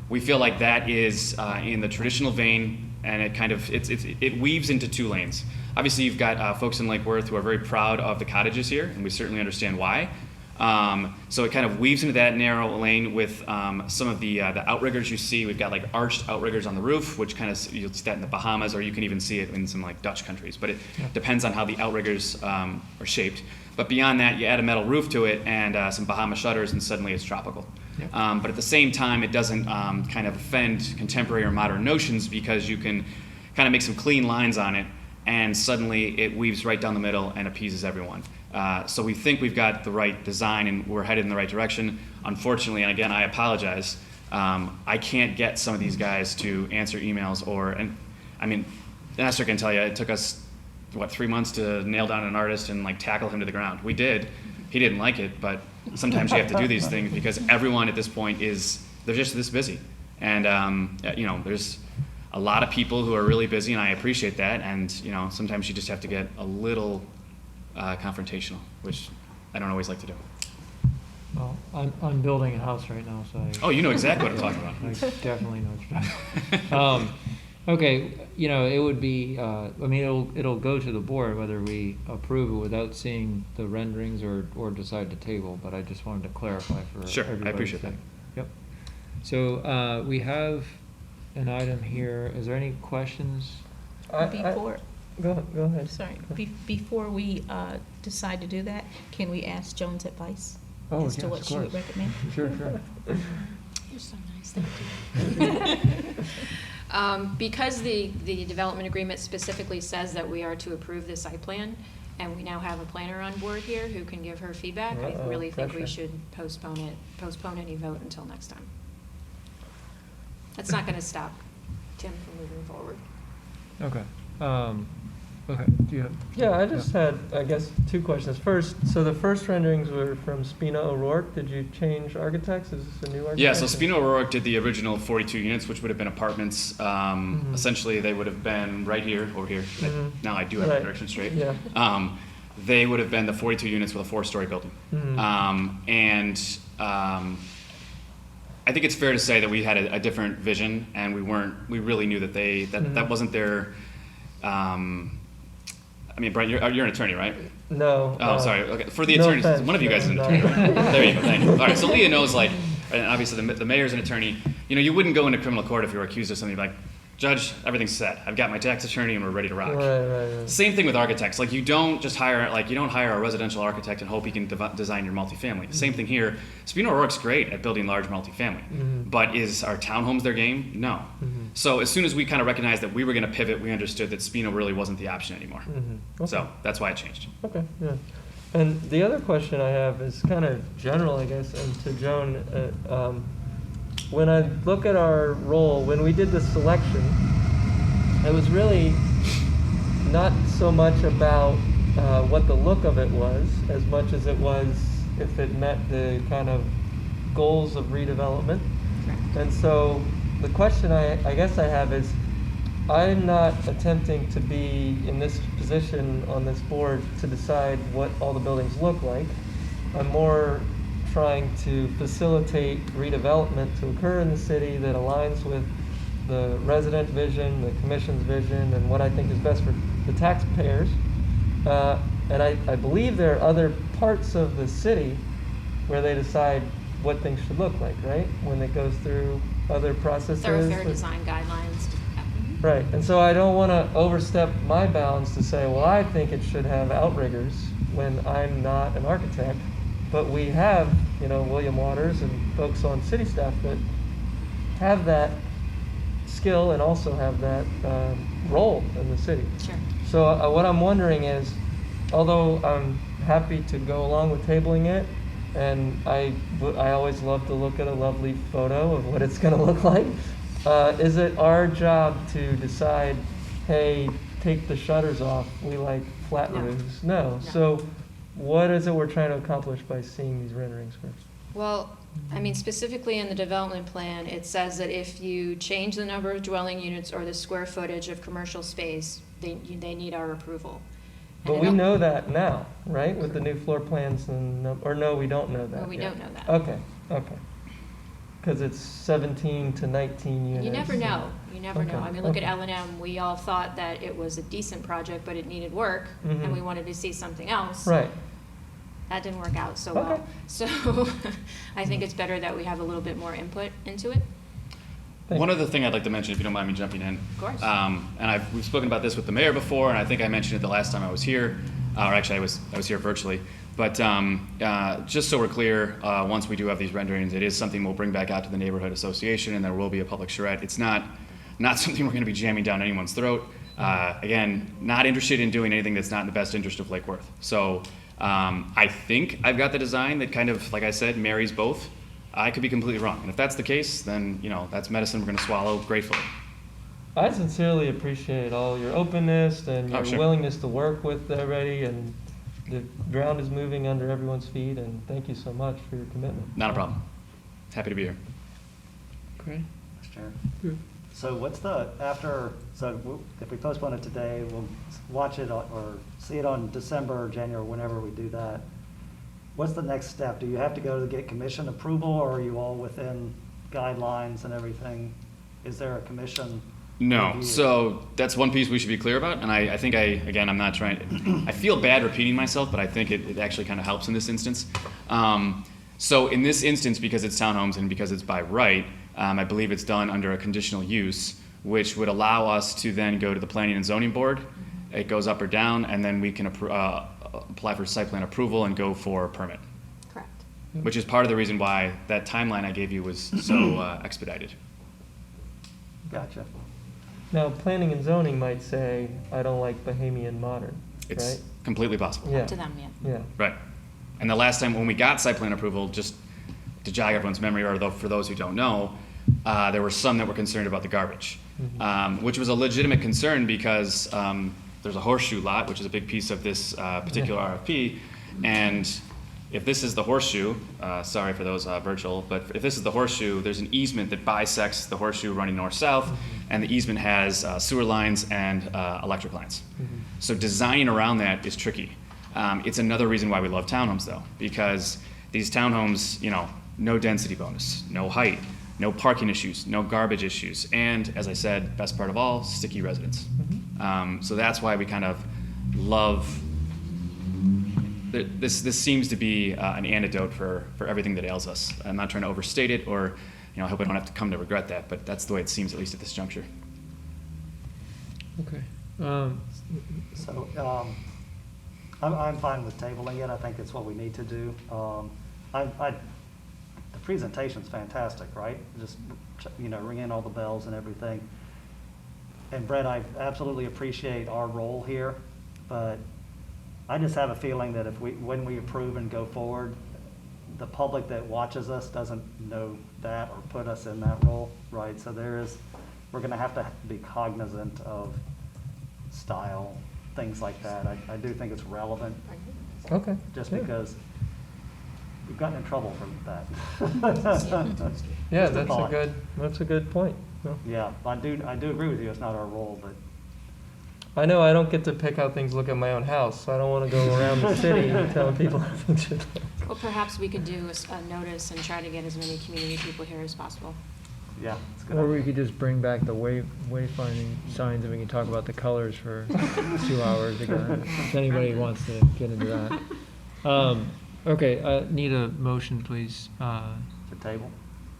we feel like that is in the traditional vein, and it kind of, it weaves into 2 lanes. Obviously, you've got folks in Lake Worth who are very proud of the cottages here, and we certainly understand why. So it kind of weaves into that narrow lane with some of the outriggers you see. We've got like arched outriggers on the roof, which kind of, you'll see that in the Bahamas, or you can even see it in some like Dutch countries. But it depends on how the outriggers are shaped. But beyond that, you add a metal roof to it and some Bahama shutters, and suddenly it's tropical. But at the same time, it doesn't kind of offend contemporary or modern notions, because you can kind of make some clean lines on it, and suddenly it weaves right down the middle and appeases everyone. So we think we've got the right design and we're headed in the right direction. Unfortunately, and again, I apologize, I can't get some of these guys to answer emails and I mean, Esther can tell you, it took us, 3 months to nail down an artist and like tackle him to the ground. We did. He didn't like it, but sometimes you have to do these things because everyone at this point they're just this busy. And, there's a lot of people who are really busy, and I appreciate that. And, sometimes you just have to get a little confrontational, which I don't always like to do. Well, I'm building a house right now, so Oh, you know exactly what I'm talking about. I definitely know what you're talking about. Okay, it would be, it'll go to the board whether we approve it without seeing the renderings or decide to table, but I just wanted to clarify for Sure, I everybody's appreciate that. sake. Yep. So, we have an item here. Is there any questions? Before, Go ahead. sorry, before we decide to do that, can we ask Joan's advice Oh, as to yes, what of she would course. recommend? Sure. You're so nice, thank you. Because the development agreement specifically says that we are to approve the site plan, and we now have a planner on board here who can give her feedback, I Uh-oh, really think we pressure. should postpone any vote until next time. That's not gonna stop Tim from moving forward. Okay. Okay, do you have? Yeah, I just had, I guess, 2 questions. First, so the first renderings were from Spina O'Rourke. Did you change architects? Is this a new architect? Yeah, so Spino O'Rourke did the original 42 units, which would have been apartments. Mhm. Essentially, they would have been right here, over here. Mhm. Now I do have the Right. direction straight. Yeah. They would have been the 42 units with a 4-story building. Mhm. I think it's fair to say that we had a different vision, and we really knew that that wasn't their. Brent, you're an attorney, right? No. Oh, sorry. Okay, for the no attorneys, offense, one of you guys is an no, attorney. no. There you go. Thank you. All right. So Leah knows, and obviously the mayor's an attorney. You wouldn't go into criminal court if you were accused of something. You'd be like, Judge, everything's set. I've got my tax attorney, and we're ready to rock. Right. Same thing with architects. You don't just hire a residential architect and hope he can design your multifamily. Same thing here. Spino O'Rourke's great at building large multifamily, Mhm. but is our townhomes their game? No. Mhm. So as soon as we kind of recognized that we were going to pivot, we understood that Spino really wasn't the option anymore. Mhm. Okay. So that's why it changed. Okay, yeah. And the other question I have is kind of general, I guess, and to Joan. When I look at our role, when we did the selection, it was really not so much about what the look of it was, as much as it was if it met the kind of goals of redevelopment. And so the question I guess I have is, I'm not attempting to be in this position on this board to decide what all the buildings look like. I'm more trying to facilitate redevelopment to occur in the city that aligns with the resident vision, the commission's vision, and what I think is best for the taxpayers. And I believe there are other parts of the city where they decide what things should look like, right? When it goes through other processes. Thoroughfare with- design guidelines. Right, and so I don't want to overstep my bounds to say, well, I think it should have outriggers when I'm not an architect. But we have, William Waters and folks on city staff that have that skill and also have that role in the city. Sure. So what I'm wondering is, although I'm happy to go along with tabling it, and I always love to look at a lovely photo of what it's going to look like, is it our job to decide, hey, take the shutters off, we like flat No. roofs? No. So what is it we're trying to accomplish by seeing these renderings first? Well, specifically in the development plan, it says that if you change the number of dwelling units or the square footage of commercial space, they need our approval. And But I we don't- know that now, right, with the new floor plans or no, we don't know that No, we yet? don't know that. Okay. Because it's 17 to 19 units. You never know. You never know. Okay, Look at okay. L&M. We all thought that it was a decent project, but it needed work, and Mhm. we wanted to see something else. Right. That didn't work out so Okay. well. So I think it's better that we have a little bit more input into it. Thank One you. other thing I'd like to mention, if you don't mind me jumping in. Of course. And we've spoken about this with the mayor before, and I think I mentioned it the last time I was here, or actually I was here virtually. But just so we're clear, once we do have these renderings, it is something we'll bring back out to the neighborhood association, and there will be a public charrette. It's not not something we're going to be jamming down anyone's throat. Again, not interested in doing anything that's not in the best interest of Lake Worth. So I think I've got the design that kind of, like I said, marries both. I could be completely wrong. And if that's the case, then, you know, that's medicine we're going to swallow gratefully. I sincerely appreciate all your openness and Oh, your sure. willingness to work with everybody, and the ground is moving under everyone's feet, and thank you so much for your commitment. Not a problem. Happy to be here. Okay. Mr. Chair. So what's the, if we postpone it today, we'll watch it or see it on December or January, whenever we do that. What's the next step? Do you have to go to get commission approval, or are you all within guidelines and everything? Is there a commission? No, review? so that's one piece we should be clear about, and I think again, I'm not trying, I feel bad repeating myself, but I think it actually kind of helps in this instance. So in this instance, because it's townhomes and because it's by right, I believe it's done under a conditional use, which would allow us to then go to the Planning and Zoning Board. It goes up or down, and then we can apply for site plan approval and go for a permit, Correct. which is part of the reason why that timeline I gave you was so expedited. Gotcha. Now, planning and zoning might say, I don't like Bahamian modern, It's right? completely possible. Yeah. Up to them, yeah. Yeah. Right. And the last time when we got site plan approval, just to jog everyone's memory, or for those who don't know, there were some that were concerned about the garbage, which was a legitimate concern because there's a horseshoe lot, which is a big piece of this particular RFP, and if this is the horseshoe, sorry for those virtual, but if this is the horseshoe, there's an easement that bisects the horseshoe running north-south, and the easement has sewer lines and electric lines. So designing around that is tricky. It's another reason why we love townhomes, though, because these townhomes, you know, no density bonus, no height, no parking issues, no garbage issues, and as I said, best part of all, sticky residents. So that's why we kind of love. This seems to be an antidote for everything that ails us. I'm not trying to overstate it, or I hope I don't have to come to regret that, but that's the way it seems, at least at this juncture. Okay. So, I'm fine with tabling it. I think it's what we need to do. The presentation's fantastic, right? Just, ringing all the bells and everything. And Brett, I absolutely appreciate our role here, but I just have a feeling that when we approve and go forward, the public that watches us doesn't know that or put us in that role, right? So we're gonna have to be cognizant of style, things like that. I do think it's relevant, Okay. just yeah. because we've gotten in trouble for that. Yeah, Just a thought. that's a good point. No. Yeah, I do agree with you, it's not our role, but I know I don't get to pick how things look at my own house, so I don't want to go around the city telling people how things should look. Well, perhaps we could do a notice and try to get as many community people here as possible. yeah, it's good. Or we could just bring back the wayfinding signs and we can talk about the colors for 2 hours again, if anybody wants to get into that. Okay, I need a motion, please. To table?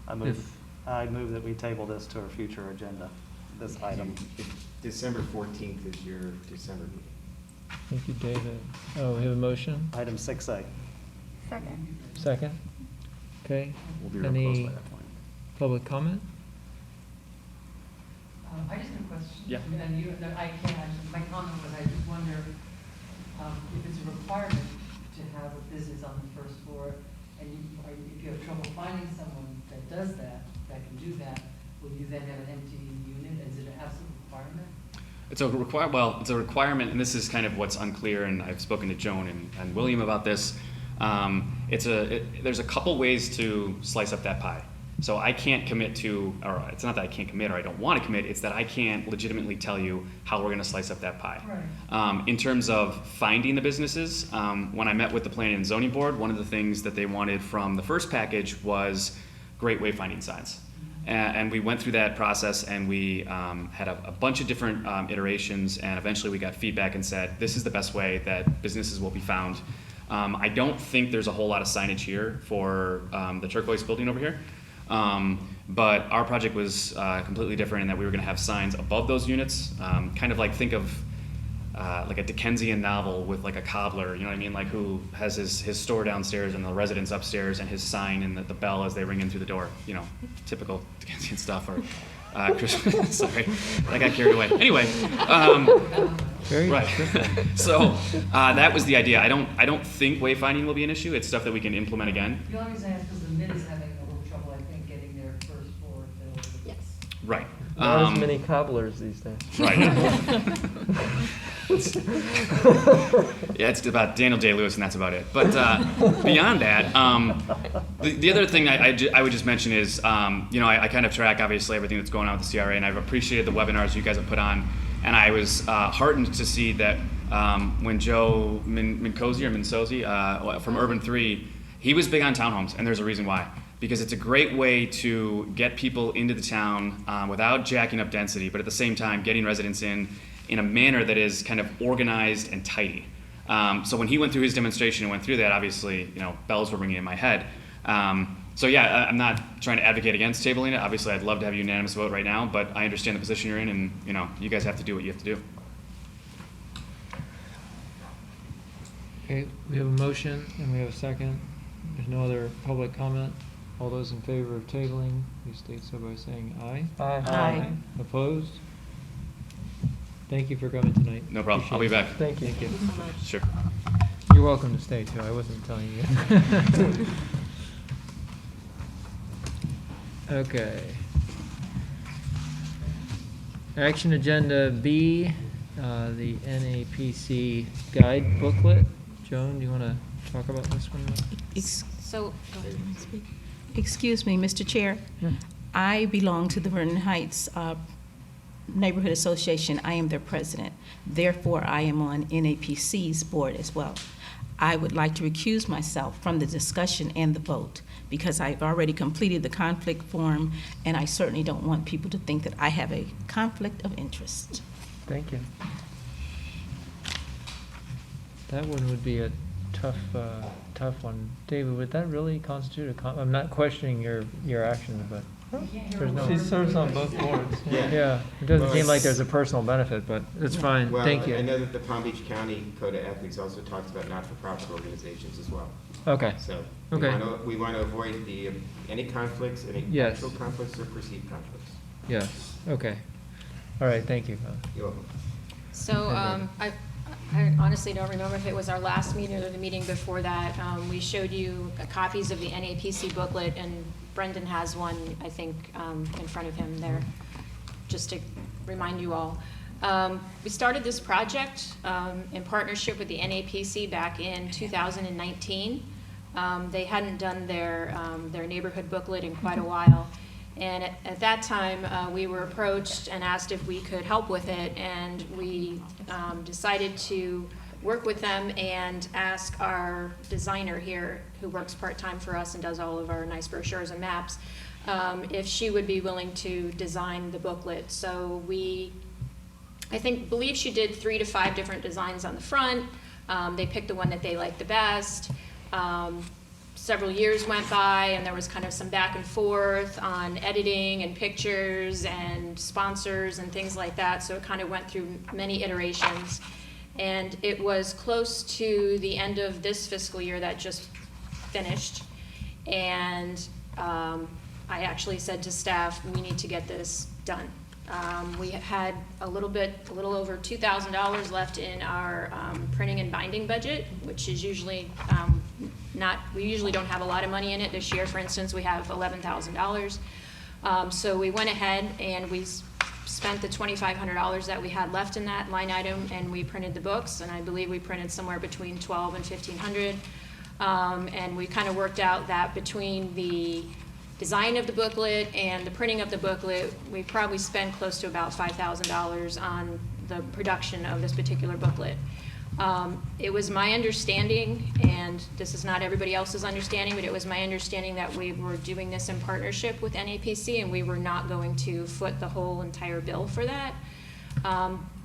I move that we table this to a future agenda, this item. December 14th is your December meeting. Thank you, David. Oh, we have a motion? Item 6A. Second. Second? Okay. We'll be real close Any by that point. public comment? I just have a question. Yeah. And no, I can't, my comment was, I just wonder if it's a requirement to have a business on the first floor, and if you have trouble finding someone that does that can do that, will you then have an empty unit? Is it an absolute requirement? It's a requirement, and this is kind of what's unclear, and I've spoken to Joan and William about this. There's a couple ways to slice up that pie. So I can't commit to, or it's not that I can't commit or I don't want to commit, it's that I can't legitimately tell you how we're going to slice up that pie. Right. In terms of finding the businesses, when I met with the Planning and Zoning Board, one of the things that they wanted from the first package was great wayfinding signs. And we went through that process, and we had a bunch of different iterations, and eventually we got feedback and said, this is the best way that businesses will be found. I don't think there's a whole lot of signage here for the turquoise building over here. But our project was completely different in that we were going to have signs above those units, kind of like think of like a Dickensian novel with like a cobbler, you know what I mean, like who has his store downstairs and the residents upstairs and his sign and the bell as they ring in through the door, typical Dickensian stuff. Christmas. Sorry, I got carried away. Anyway, Very right. descriptive. So that was the idea. I don't think wayfinding will be an issue. It's stuff that we can implement again. The only reason I ask is the Mid is having a little trouble, I think, getting their first floor filled. Yes. Right. Not as many cobblers these days. Right. Yeah, it's about Daniel Day-Lewis, and that's about it. But beyond that, the other thing I would just mention is, I kind of track, obviously, everything that's going on with the CRA, and I've appreciated the webinars you guys have put on, and I was heartened to see that when Joe Mincozy from Urban 3, he was big on townhomes, and there's a reason why. Because it's a great way to get people into the town without jacking up density, but at the same time getting residents in a manner that is kind of organized and tidy. So when he went through his demonstration and went through that, obviously, bells were ringing in my head. So yeah, I'm not trying to advocate against tabling it. Obviously, I'd love to have a unanimous vote right now, but I understand the position you're in, and you guys have to do what you have to do. Okay, we have a motion and we have a second. There's no other public comment. All those in favor of tabling, please state so by saying aye. Aye. Aye. Opposed? Thank you for coming tonight. No problem. I'll be Appreciate back. Thank you. Thank you. Sure. You're welcome to stay too. I wasn't telling you. Okay. Action agenda B, the NAPC guide booklet. Joan, do you want to talk about this one? So, go ahead. Excuse me, Mr. Chair. Yeah. I belong to the Vernon Heights Neighborhood Association. I am their president. Therefore, I am on NAPC's board as well. I would like to recuse myself from the discussion and the vote because I've already completed the conflict form, and I certainly don't want people to think that I have a conflict of interest. Thank you. That one would be a tough one. David, would that really constitute I'm not questioning your actions, but there's no. She serves on both boards. Yeah, it doesn't Well, seem like it's- there's a personal benefit, but it's fine. Well, Thank I you. know that the Palm Beach County Code of Ethics also talks about not-for-profit organizations as well. Okay. So Okay. we want to avoid any conflicts, any Yes. actual conflicts or perceived conflicts. Yes. Okay. All right. Thank you. You're welcome. So I honestly don't remember if it was our last meeting or the meeting before that. We showed you copies of the NAPC booklet, and Brendan has one, I think, in front of him there, just to remind you all. We started this project in partnership with the NAPC back in 2019. They hadn't done their neighborhood booklet in quite a while. And at that time, we were approached and asked if we could help with it, and we decided to work with them and ask our designer here, who works part-time for us and does all of our nice brochures and maps, if she would be willing to design the booklet. So believe she did 3 to 5 different designs on the front. They picked the one that they liked the best. Several years went by, and there was kind of some back and forth on editing and pictures and sponsors and things like that, so it kind of went through many iterations. And it was close to the end of this fiscal year that just finished, and I actually said to staff, we need to get this done. We had a little over $2,000 left in our printing and binding budget, which is usually we usually don't have a lot of money in it. This year, for instance, we have $11,000. So we went ahead and we spent the $2,500 that we had left in that line item, and we printed the books, and I believe we printed somewhere between 1,200 and 1,500. And we kind of worked out that between the design of the booklet and the printing of the booklet, we probably spent close to about $5,000 on the production of this particular booklet. It was my understanding, and this is not everybody else's understanding, but it was my understanding that we were doing this in partnership with NAPC, and we were not going to foot the whole entire bill for that.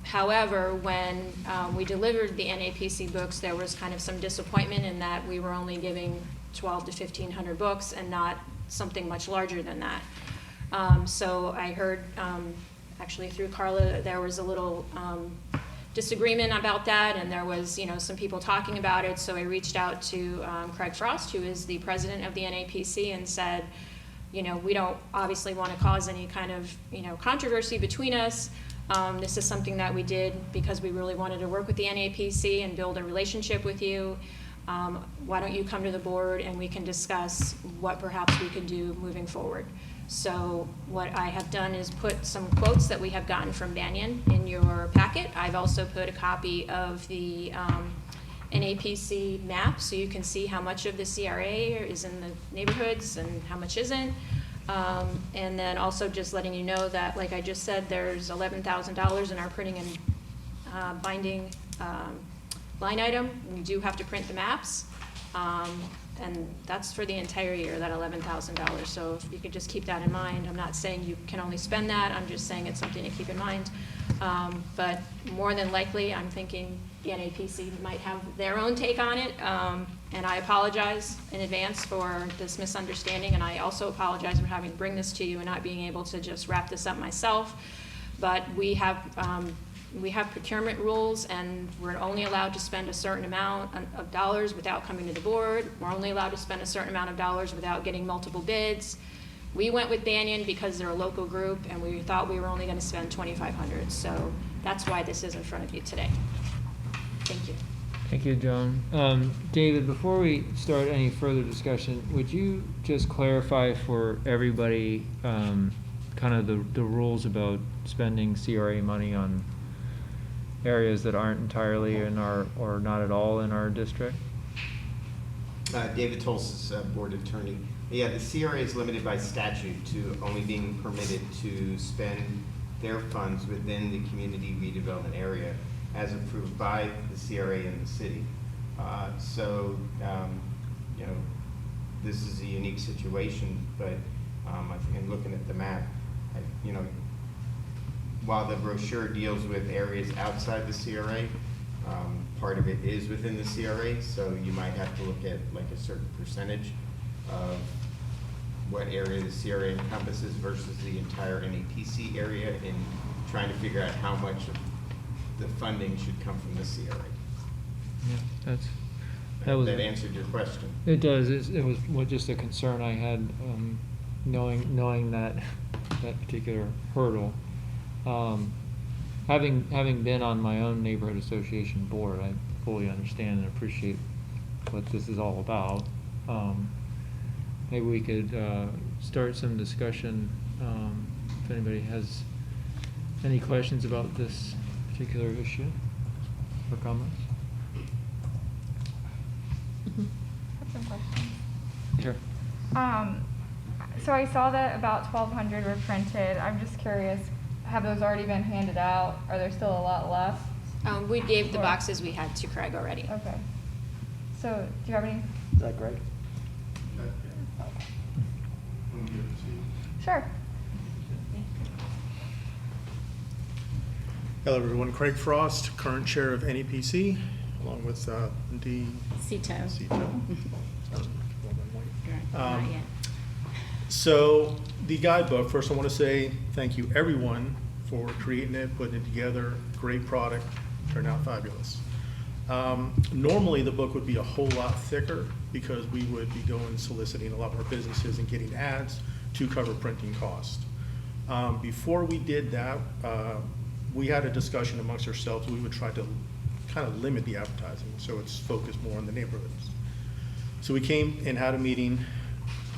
However, when we delivered the NAPC books, there was kind of some disappointment in that we were only giving 1,200 to 1,500 books and not something much larger than that. So I heard, actually through Carla, there was a little disagreement about that, and there was, some people talking about it. So I reached out to Craig Frost, who is the president of the NAPC, and said, you know, we don't obviously want to cause any kind of, you know, controversy between us. This is something that we did because we really wanted to work with the NAPC and build a relationship with you. Why don't you come to the board and we can discuss what perhaps we could do moving forward. So what I have done is put some quotes that we have gotten from Banyan in your packet. I've also put a copy of the NAPC map so you can see how much of the CRA is in the neighborhoods and how much isn't. And then also just letting you know that, like I just said, there's $11,000 in our printing and binding line item. We do have to print the maps. And that's for the entire year, that $11,000. So if you could just keep that in mind. I'm not saying you can only spend that, I'm just saying it's something to keep in mind. But more than likely, I'm thinking the NAPC might have their own take on it. And I apologize in advance for this misunderstanding, and I also apologize for having to bring this to you and not being able to just wrap this up myself. But we have procurement rules, and we're only allowed to spend a certain amount of dollars without coming to the board. We're only allowed to spend a certain amount of dollars without getting multiple bids. We went with Banyan because they're a local group, and we thought we were only going to spend $2,500. So that's why this is in front of you today. Thank you. Thank you, Joan. David, before we start any further discussion, would you just clarify for everybody kind of the rules about spending CRA money on areas that aren't entirely in our, or not at all in our district? David Tolles, board attorney. Yeah, the CRA is limited by statute to only being permitted to spend their funds within the community redevelopment area as approved by the CRA and the city. You know, this is a unique situation, but I think in looking at the map, you know, while the brochure deals with areas outside the CRA, part of it is within the CRA, so you might have to look at like a certain percentage of what area the CRA encompasses versus the entire NAPC area in trying to figure out how much of the funding should come from the CRA. Yeah, that was. That answered your question. It does. It was just a concern I had, knowing that particular hurdle. Having been on my own neighborhood association board, I fully understand and appreciate what this is all about. Maybe we could start some discussion if anybody has any questions about this particular issue or comments. I have some questions. Sure. So I saw that about 1,200 were printed. I'm just curious, have those already been handed out? Are there still a lot left? We gave the Or- boxes we had to Craig already. Okay. So do you have any? Is that great? Sure. Hello, everyone. Craig Frost, current chair of NEPC, along with D. Cito. Not yet. So the guidebook, first I want to say thank you everyone for creating it, putting it together. Great product, turned out fabulous. Normally the book would be a whole lot thicker because we would be going soliciting a lot more businesses and getting ads to cover printing costs. Before we did that, we had a discussion amongst ourselves. We would try to kind of limit the advertising so it's focused more on the neighborhoods. So we came and had a meeting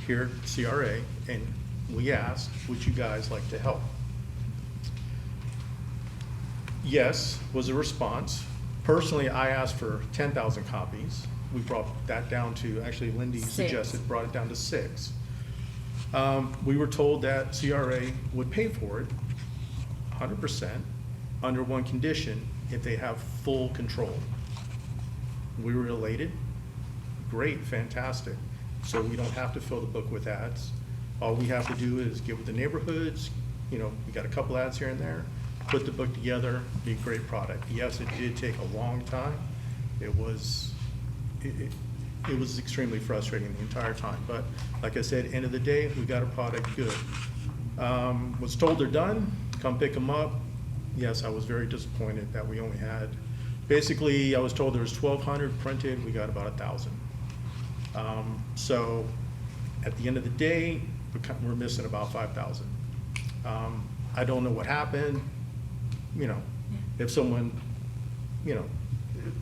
here at CRA, and we asked, would you guys like to help? Yes was a response. Personally, I asked for 10,000 copies. We brought that down to, actually Lindy 6. suggested, brought it down to 6. We were told that CRA would pay for it 100% under one condition, if they have full control. We were elated. Great, fantastic. So we don't have to fill the book with ads. All we have to do is get with the neighborhoods, you know, we got a couple ads here and there, put the book together, be a great product. Yes, it did take a long time. It was extremely frustrating the entire time. But like I said, end of the day, we got a product good. Was told they're done, come pick them up. Yes, I was very disappointed that we only had, basically I was told there was 1,200 printed, we got about 1,000. So at the end of the day, we're missing about 5,000. I don't know what happened, you know, if someone, you know,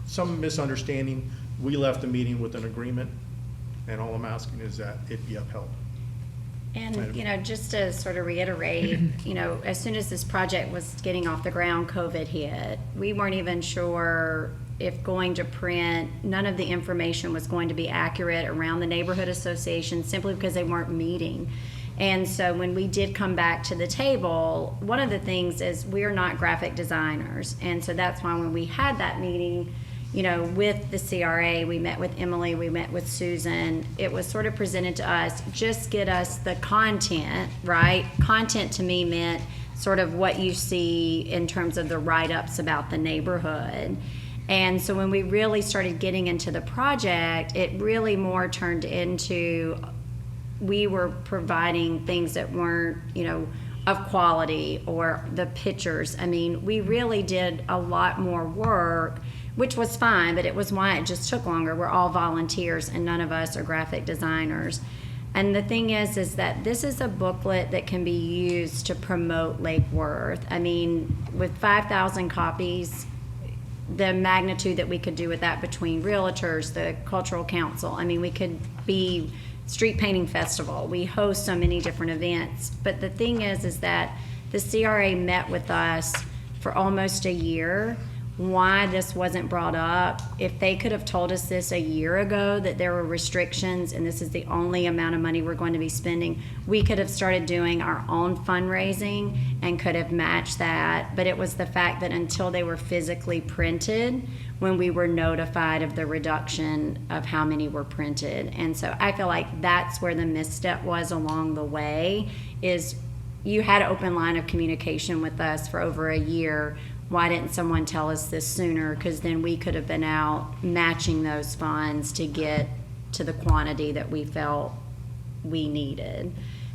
some misunderstanding, we left the meeting with an agreement, and all I'm asking is that it be upheld. And, you know, just to sort of reiterate, you know, as soon as this project was getting off the ground, COVID hit. We weren't even sure if going to print, none of the information was going to be accurate around the neighborhood association simply because they weren't meeting. And so when we did come back to the table, one of the things is we're not graphic designers. And so that's why when we had that meeting, you know, with the CRA, we met with Emily, we met with Susan, it was sort of presented to us, just get us the content, right? Content to me meant sort of what you see in terms of the write-ups about the neighborhood. And so when we really started getting into the project, it really more turned into, we were providing things that weren't, you know, of quality, or the pictures. I mean, we really did a lot more work, which was fine, but it was why it just took longer. We're all volunteers and none of us are graphic designers. And the thing is that this is a booklet that can be used to promote Lake Worth. I mean, with 5,000 copies, the magnitude that we could do with that between realtors, the cultural council, I mean, we could be street painting festival. We host so many different events. But the thing is that the CRA met with us for almost a year. Why this wasn't brought up, if they could have told us this a year ago, that there were restrictions and this is the only amount of money we're going to be spending, we could have started doing our own fundraising and could have matched that. But it was the fact that until they were physically printed, when we were notified of the reduction of how many were printed. And so I feel like that's where the misstep was along the way, is you had an open line of communication with us for over a year. Why didn't someone tell us this sooner? Because then we could have been out matching those funds to get to the quantity that we felt we needed.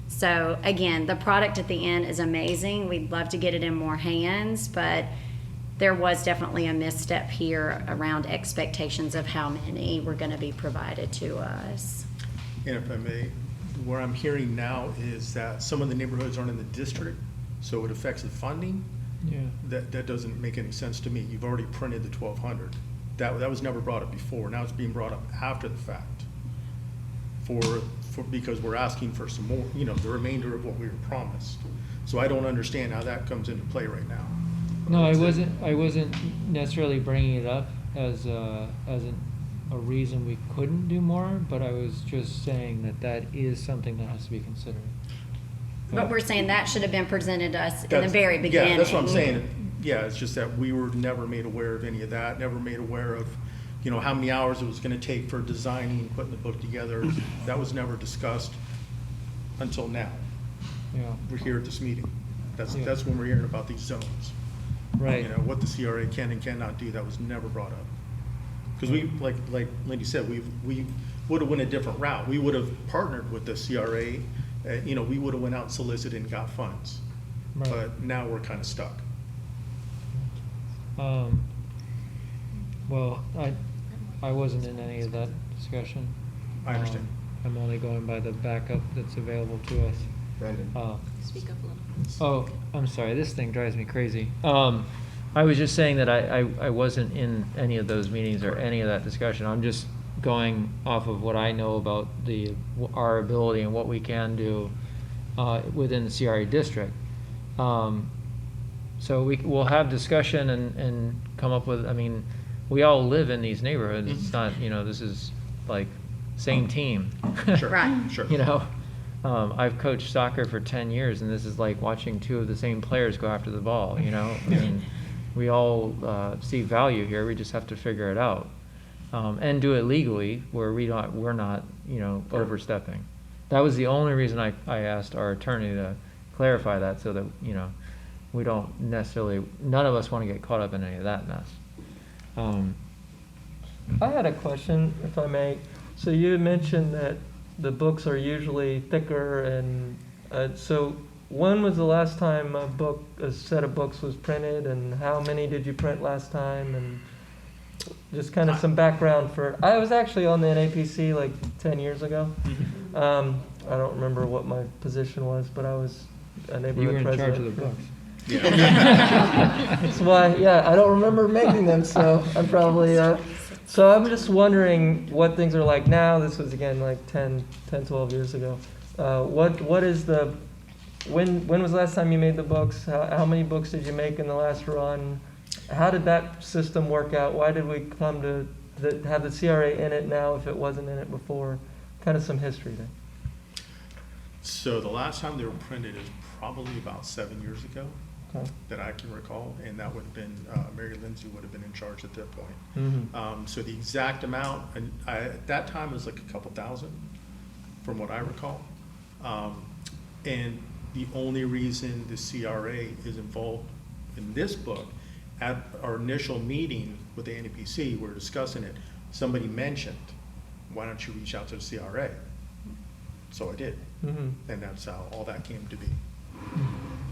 So again, the product at the end is amazing. We'd love to get it in more hands, but there was definitely a misstep here around expectations of how many were going to be provided to us. And if I may, what I'm hearing now is that some of the neighborhoods aren't in the district, so it affects the funding. Yeah. That doesn't make any sense to me. You've already printed the 1,200. That was never brought up before. Now it's being brought up after the fact. Because we're asking for some more, you know, the remainder of what we were promised. So I don't understand how that comes into play right now. No, I wasn't necessarily bringing it up as a reason we couldn't do more, but I was just saying that is something that has to be considered. But we're saying that should have been presented to us in the very beginning. Yeah, that's what I'm saying. Yeah, it's just that we were never made aware of any of that, never made aware of, you know, how many hours it was gonna take for designing, putting the book together. That was never discussed until now. Yeah, We're here at this meeting. That's when we're hearing about these zones. right. You know, what the CRA can and cannot do, that was never brought up. Because we, like Lindy said, we would have went a different route. We would have partnered with the CRA. You know, we would have went out and solicited and got funds. Right. But now we're kind of stuck. Well, I wasn't in any of that discussion. I understand. I'm only going by the backup that's available to us. Brendan. Speak up a little. Oh, I'm sorry, this thing drives me crazy. I was just saying that I wasn't in any of those meetings or any of that discussion. I'm just going off of what I know about our ability and what we can do within the CRA district. So we'll have discussion and come up with, I mean, we all live in these neighborhoods. It's not, you know, this is like same team. Sure. Right. Sure. You know, I've coached soccer for 10 years, and this is like watching two of the same players go after the ball, you know? I mean, we all see value here. We just have to figure it out. And do it legally where we're not, you know, overstepping. That was the only reason I asked our attorney to clarify that, so that, you know, we don't necessarily, none of us want to get caught up in any of that mess. I had a question, if I may. So you had mentioned that the books are usually thicker, and so when was the last time a set of books was printed, and how many did you print last time, and just kind of some background for, I was actually on the NAPC like 10 years ago. I don't remember what my position was, but I was a neighborhood You were in president. charge of the books. That's why, yeah, I don't remember making them, so I'm probably, so I'm just wondering what things are like now. This was again like 10, 12 years ago. What is the, when was the last time you made the books? How many books did you make in the last run? How did that system work out? Why did we come to have the CRA in it now if it wasn't in it before? Kind of some history there. So the last time they were printed is probably about 7 years ago Okay. that I can recall, and that would have been, Mary Lindsay would have been in charge at that point. Mhm. So the exact amount, and at that time it was like a couple thousand, from what I recall. And the only reason the CRA is involved in this book, at our initial meeting with the NEPC, we're discussing it, somebody mentioned, why don't you reach out to the CRA? So I did, Mhm. and that's how all that came to be.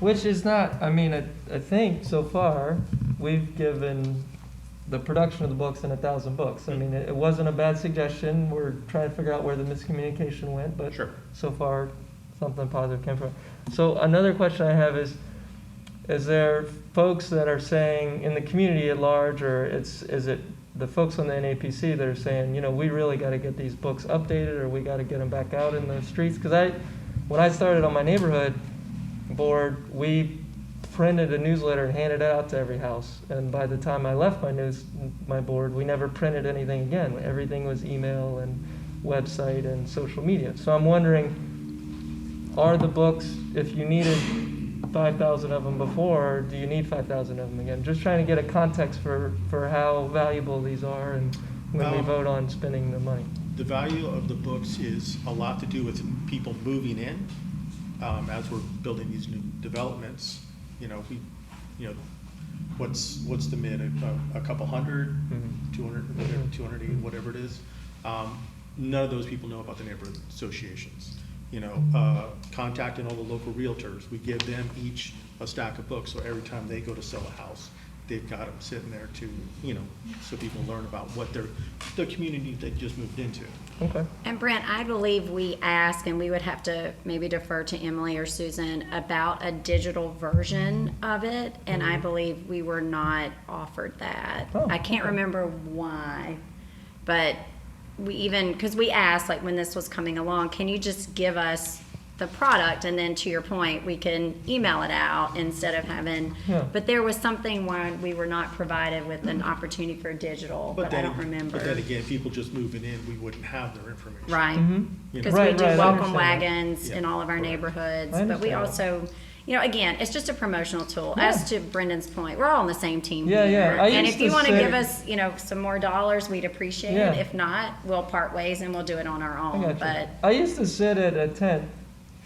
Which is not, I mean, I think so far, we've given the production of the books in 1,000 books. I mean, it wasn't a bad suggestion. We're trying to figure out where the miscommunication went, but Sure. so far, something positive came from it. So another question I have is there folks that are saying in the community at large, or is it the folks on the NAPC that are saying, you know, we really got to get these books updated, or we got to get them back out in the streets? Because when I started on my neighborhood board, we printed a newsletter and handed it out to every house. And by the time I left my board, we never printed anything again. Everything was email and website and social media. So I'm wondering, are the books, if you needed 5,000 of them before, do you need 5,000 of them again? Just trying to get a context for how valuable these are and when we vote on spending the money. The value of the books is a lot to do with people moving in, as we're building these new developments. You know, what's the mid, a couple hundred, 200, whatever, 280, whatever it is. None of those people know about the neighborhood associations. You know, contacting all the local realtors, we give them each a stack of books, so every time they go to sell a house, they've got them sitting there to, you know, so people learn about what the community they just moved into. Okay. And Brent, I believe we asked, and we would have to maybe defer to Emily or Susan about a digital version of it, and I believe we were not offered that. Oh, I can't okay. remember why, but because we asked, like, when this was coming along, can you just give us the product, and then to your point, we can email it out instead of having, Yeah. but there was something where we were not provided with an opportunity for digital, but I don't remember. But then again, people just moving in, we wouldn't have their information. Right, Mhm. You know. because we Right, do right, I welcome understand that. wagons in Yeah. all of our Right. neighborhoods, I but we understand also, you know, again, it's just a promotional tool. Yeah. As to Brendan's point, we're all on the same team Yeah, here. yeah. I And used if you to want to say- give us, you know, some more dollars, we'd appreciate Yeah. it. If not, we'll part ways and we'll do it on our I own, got you. but. I used to sit at a tent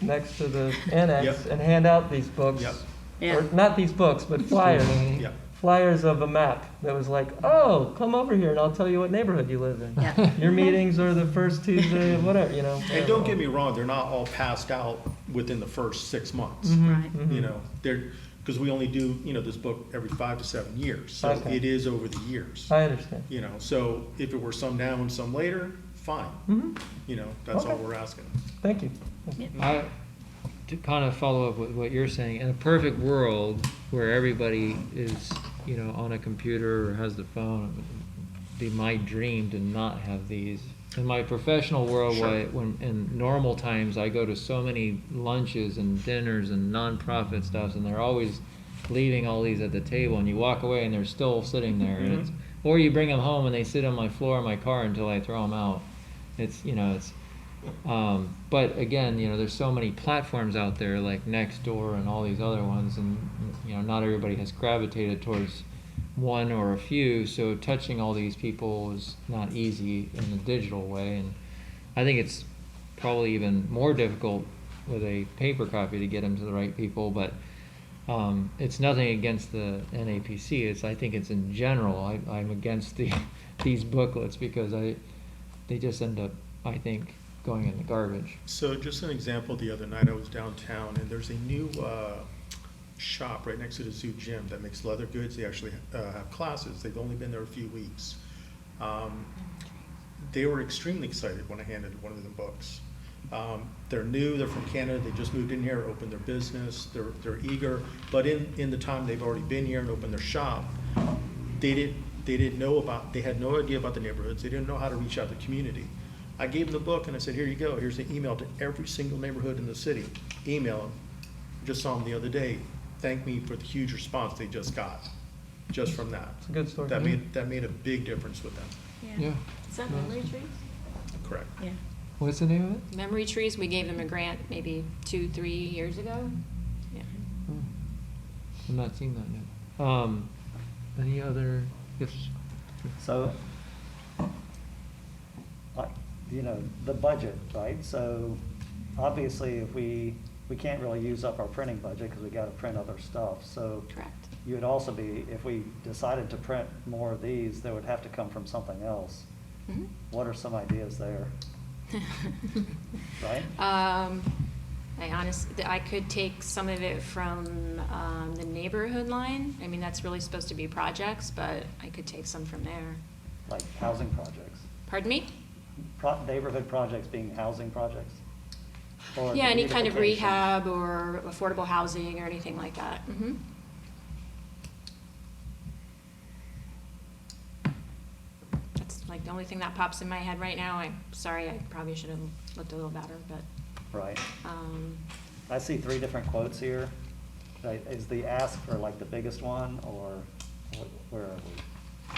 next to the annex Yep. and hand out these books. Yep. Yeah. Or not these books, but flyers. Yeah. Flyers of a map that was like, oh, come over here and I'll tell you what neighborhood you live in. Yeah. Your meetings are the first Tuesday of whatever, you know. And don't get me wrong, they're not all passed out within the first 6 months. Right. You know, because we only do, you know, this book every 5 to 7 years. So Okay. it is over the years. I understand. You know, so if it were some now and some later, fine. Mhm. You know, that's all Okay. we're asking. Thank you. To kind of follow up with what you're saying, in a perfect world where everybody is, you know, on a computer or has the phone, it'd be my dream to not have these. In my professional world, Sure. when in normal times I go to so many lunches and dinners and nonprofit stuffs, and they're always leaving all these at the table, and you walk away and they're still sitting there, and it's, or you bring them home and they sit on my floor in my car until I throw them out. It's, you know, it's. But again, you know, there's so many platforms out there like Nextdoor and all these other ones, and you know, not everybody has gravitated towards one or a few. So touching all these people is not easy in a digital way, and I think it's probably even more difficult with a paper copy to get them to the right people. But it's nothing against the NAPC. I think it's in general. I'm against these booklets because they just end up, I think, going in the garbage. So just an example, the other night I was downtown and there's a new shop right next to the zoo gym that makes leather goods. They actually have classes. They've only been there a few weeks. They were extremely excited when I handed one of them books. They're new, they're from Canada, they just moved in here, opened their business, they're eager, but in the time they've already been here and opened their shop, they had no idea about the neighborhoods, they didn't know how to reach out to the community. I gave them the book and I said, here you go, here's the email to every single neighborhood in the city. Email them. Just saw them the other day, thank me for the huge response they just got, just from that. It's a good story. That made a big difference with them, Yeah. Is that Memory Trees? correct. Yeah. What's the name of it? Memory Trees, we gave them a grant maybe 2-3 years ago. Yeah. Oh, I'm not seeing that yet. Any other, yes? So, the budget, right? So obviously if we can't really use up our printing budget because we got to print other stuff. So Correct. you would also be, if we decided to print more of these, they would have to come from something else. Mhm. What are some ideas there? Right? I could take some of it from the neighborhood line. I mean, that's really supposed to be projects, but I could take some from there. Like housing projects? Pardon me? Neighborhood projects being housing projects? Or Yeah, any kind of beautification? rehab or affordable housing or anything like that. Mhm. That's like the only thing that pops in my head right now. I'm sorry, I probably should have looked a little better, but, Right. um, I see 3 different quotes here. Right, is the ask for like the biggest one, or where are we?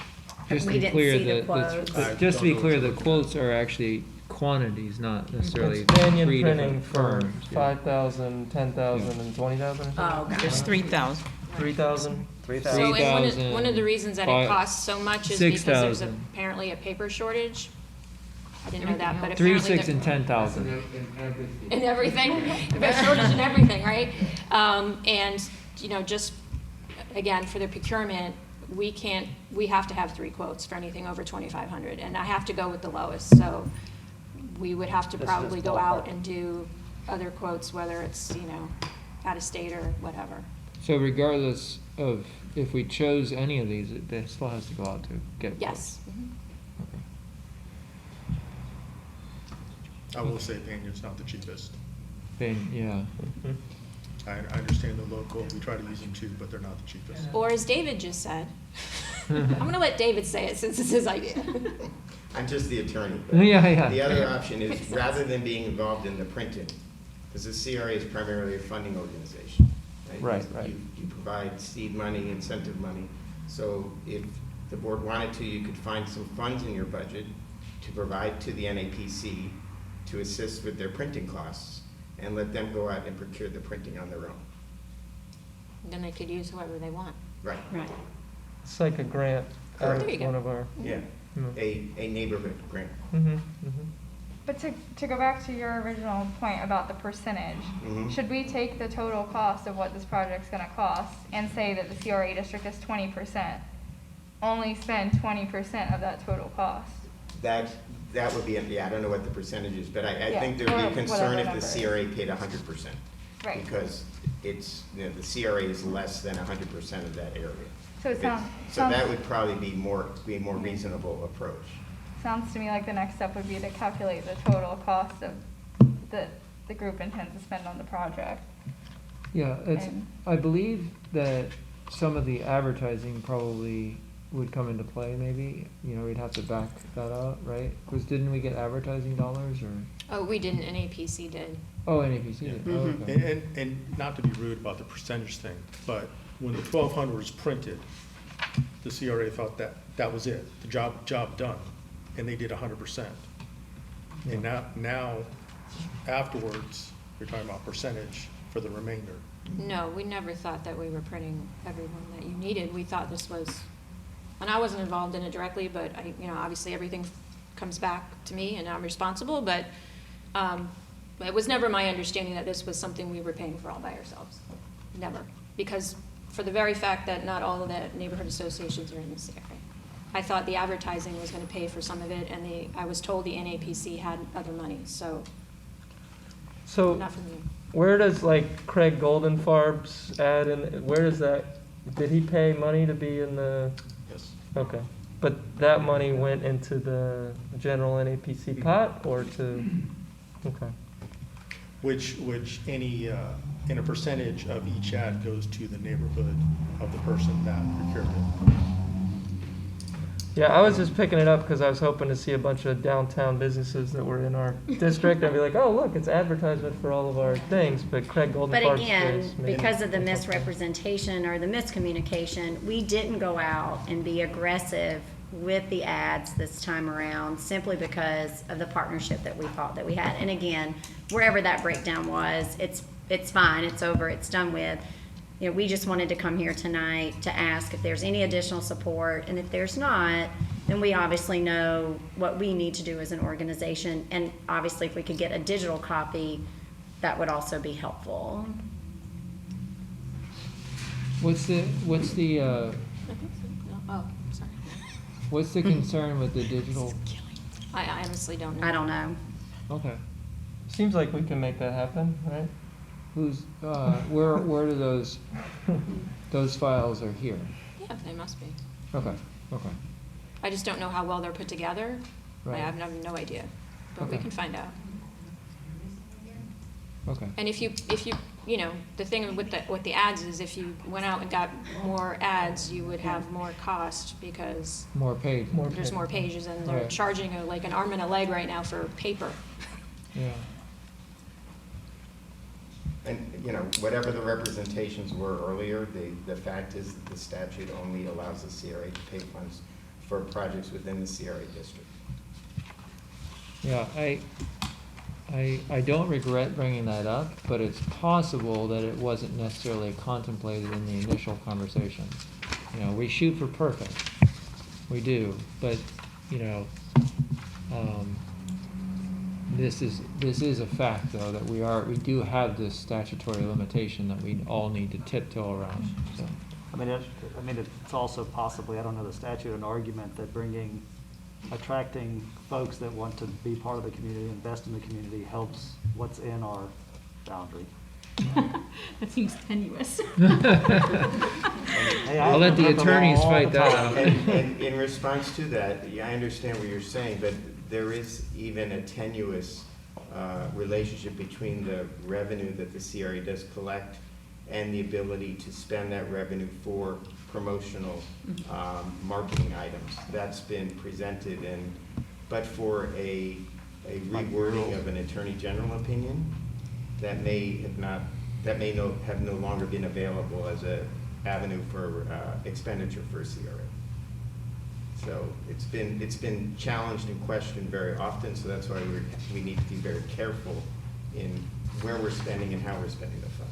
Just to We be didn't clear, see the the- quotes. but just to be clear, the quotes are actually quantities, not necessarily It's Banyan three printing different for firms. yeah. 5,000, 10,000, and 20,000 or something? Oh, gosh. There's 3,000. 3,000? 3,000? So, and one of 3,000, the reasons that five- it costs so much is because there's 6,000. apparently a paper shortage. I didn't know that, but 3, apparently. 6, and 10,000. And everything, there's shortage in everything, right? And, just, again, for the procurement, we have to have 3 quotes for anything over 2,500, and I have to go with the lowest, so we would have to This is probably just go out ballpark. and do other quotes, whether it's, out of state or whatever. So regardless of if we chose any of these, it still has to go out to get quotes. Yes. Mhm. Okay. I will say Banyan's not the cheapest. Yeah. I understand the local, we try to use them too, but they're not the cheapest. Or as David just said, I'm gonna let David say it since it's his idea. I'm just the attorney. Yeah. The other option is, rather than being involved in the printing, because the CRA is primarily a funding organization. Right. You provide seed money, incentive money. So if the board wanted to, you could find some funds in your budget to provide to the NAPC to assist with their printing costs, and let them go out and procure the printing on their own. Then they could use whoever they want. Right. Right. It's like a grant out Correct. of There you go. one of our. Yeah, a neighborhood grant. Mm-hmm, But to go back to your original point about the percentage, Mhm. should we take the total cost of what this project's gonna cost and say that the CRA district is 20%? Only spend 20% of that total cost? That would be, I don't know what the percentage is, but I Yeah, think there'd be or a concern whatever if the number. CRA paid 100%. Right. Because it's, the CRA is less than 100% of that area. So it If it- sounds- So that would probably be a more reasonable approach. Sounds to me like the next step would be to calculate the total cost of that the group intends to spend on the project. Yeah, And- I believe that some of the advertising probably would come into play, maybe. We'd have to back that up, right? Because didn't we get advertising dollars, or? Oh, we didn't, NAPC did. Oh, NAPC did. Oh, Mhm. okay. And not to be rude about the percentage thing, but when the 1,200 was printed, the CRA thought that was it, the job done, and they did 100%. And now, afterwards, you're talking about percentage for the remainder. No, we never thought that we were printing everyone that you needed. We thought this was, and I wasn't involved in it directly, but obviously everything comes back to me and I'm responsible, but it was never my understanding that this was something we were paying for all by ourselves. Never. Because for the very fact that not all of the neighborhood associations are in this area. I thought the advertising was gonna pay for some of it, and I was told the NAPC had other money, so So not from me. where does like Craig Goldenfarb's add in, where does that, did he pay money to be in the, Yes. okay. But that money went into the general NAPC pot or to, okay. which any, in a percentage of each ad goes to the neighborhood of the person that procured it. Yeah, I was just picking it up because I was hoping to see a bunch of downtown businesses that were in our district. I'd be like, oh, look, it's advertisement for all of our things, but Craig Golden But Park's again, space, maybe. because of the misrepresentation or the miscommunication, we didn't go out and be aggressive with the ads this time around, simply because of the partnership that we thought that we had. And again, wherever that breakdown was, it's fine, it's over, it's done with. You know, we just wanted to come here tonight to ask if there's any additional support, and if there's not, then we obviously know what we need to do as an organization, and obviously if we could get a digital copy, that would also be helpful. What's the, I think so. No. Oh, sorry. what's the concern with the digital? I honestly don't know. I don't know. Okay. Seems like we can make that happen, right? Who's, where do those files are here? Yeah, they must be. Okay, okay. I just don't know how well they're put together. I Right. have no idea, but we Okay. can find out. Okay. And if you, you know, the thing with the ads is if you went out and got more ads, you would have more cost because More paid. there's more pages, and they're Right. charging like an arm and a leg right now for paper. Yeah. And, you know, whatever the representations were earlier, the fact is that the statute only allows the CRA to pay funds for projects within the CRA district. Yeah, I don't regret bringing that up, but it's possible that it wasn't necessarily contemplated in the initial conversation. You know, we shoot for perfect, we do, but, you know, this is a fact, though, that we do have this statutory limitation that we all need to tiptoe around, so. I mean, it's also possibly, I don't know the statute, an argument that attracting folks that want to be part of the community, invest in the community, helps what's in our boundary. That seems tenuous. Hey, I I'll let the look at them attorneys all fight the that time. out. And in response to that, yeah, I understand what you're saying, but there is even a tenuous relationship between the revenue that the CRA does collect and the ability to spend that revenue for promotional marketing items. That's been presented, but for a rewording of an attorney general opinion, that may have no longer been available as a avenue for expenditure for a CRA. So it's been challenged and questioned very often, so that's why we need to be very careful in where we're spending and how we're spending the funds.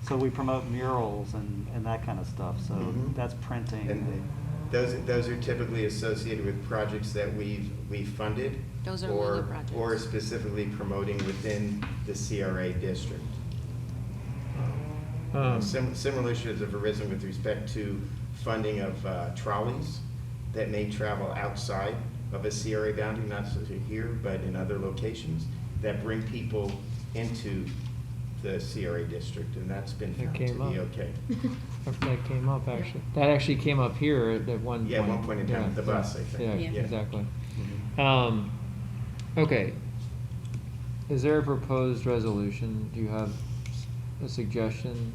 So we promote murals and that kind of stuff, so Mhm. that's printing. And those are typically associated with projects that we've funded. Those are WILA projects. Or specifically promoting within the CRA district. Similar issues have arisen with respect to funding of trolleys that may travel outside of a CRA boundary, not necessarily here, but in other locations, that bring people into the CRA district, and that's been That found came to be up. okay. That came up, actually. That actually came up here at one point. Yeah, at one point in time, Yeah, the bus, I think. Yeah, Yeah. exactly. Mhm. Okay. Is there a proposed resolution? Do you have a suggestion,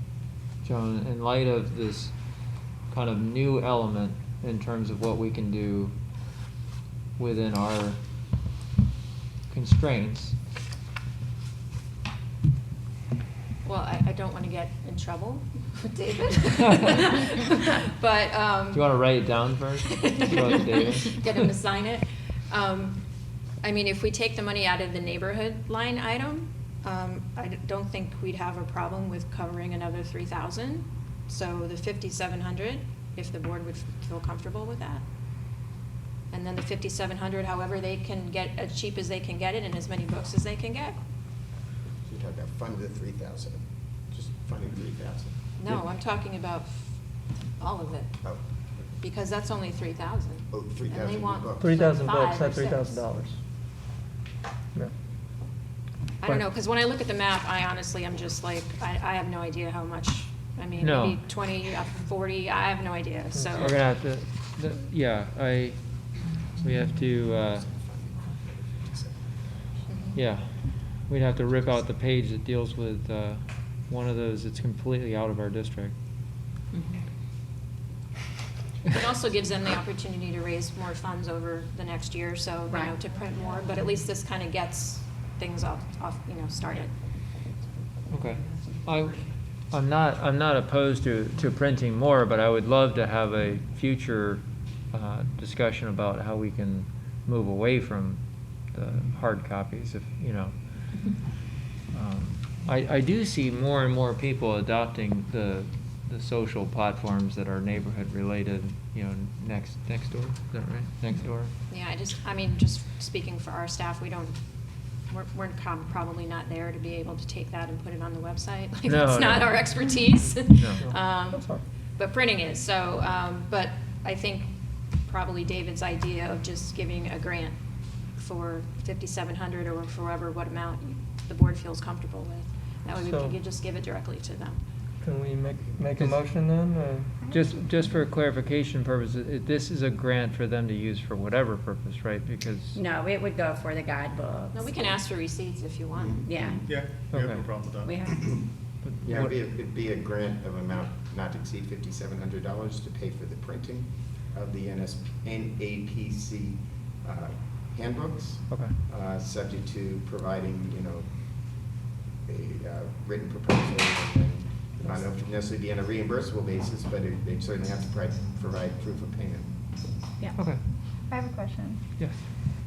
Joan, in light of this kind of new element in terms of what we can do within our constraints? Well, I don't want to get in trouble with David. But, Do you want to write it down first? Throw it to David? get him to sign it. I mean, if we take the money out of the neighborhood line item, I don't think we'd have a problem with covering another 3,000. So the 5,700, if the board would feel comfortable with that. And then the 5,700, however they can get, as cheap as they can get it, and as many books as they can get. So you're talking about funding the 3,000, just funding 3,000. No, I'm talking about all of it, Oh, because that's only 3,000. oh, 3,000 And they want books. 3,000 like books, 5 or not 6. $3,000. Yeah. I don't know, because when I look at the map, I honestly am just like, I have no idea how much, I mean, No. maybe 20, 40, I have no idea, so. We're gonna have to, we have to, Yeah, we'd have to rip out the page that deals with one of those that's completely out of our district. It also gives them the opportunity to raise more funds over the next year, so, you know, Right. to print more, but at least this kind of gets things off, started. Okay. I'm not opposed to printing more, but I would love to have a future discussion about how we can move away from the hard copies, if, you know. I do see more and more people adopting the social platforms that are neighborhood related, you know, next door, is that right? Next door? Yeah, I mean, just speaking for our staff, we're probably not there to be able to take that and put it on the website. Like, No, that's not no. our expertise. No. That's fine. But printing is, so, but I think probably David's idea of just giving a grant for $5,700 or for what amount the board feels comfortable with. That way we So- could just give it directly to them. Can we make a motion then? Just for clarification purposes, this is a grant for them to use for whatever purpose, right? Because. No, it would go for the guidebooks. No, we can ask for receipts if you want. Yeah, Yeah, we have no Okay. problem with that. we have, Yeah, it'd be a grant of amount not to exceed $5,700 to pay for the printing of the NAPC handbooks. Okay. Subject to providing, you know, a written proposal, and then, I don't know if it necessarily be on a reimbursable basis, but they certainly have to provide proof of payment. yeah. Okay, I have a question. yes.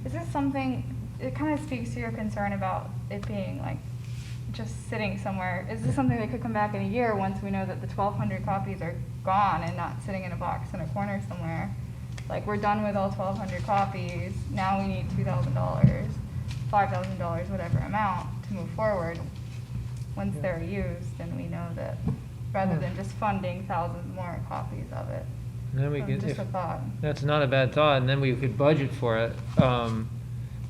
Is this something, it kind of speaks to your concern about it being like just sitting somewhere. Is this something that could come back in a year once we know that the 1,200 copies are gone and not sitting in a box in a corner somewhere? Like, we're done with all 1,200 copies, now we need $2,000, $5,000, whatever amount to move forward. Once they're used, and we know that, rather than just funding thousands more copies of it. And then we could, Just if, a thought. that's not a bad thought, and then we could budget for it,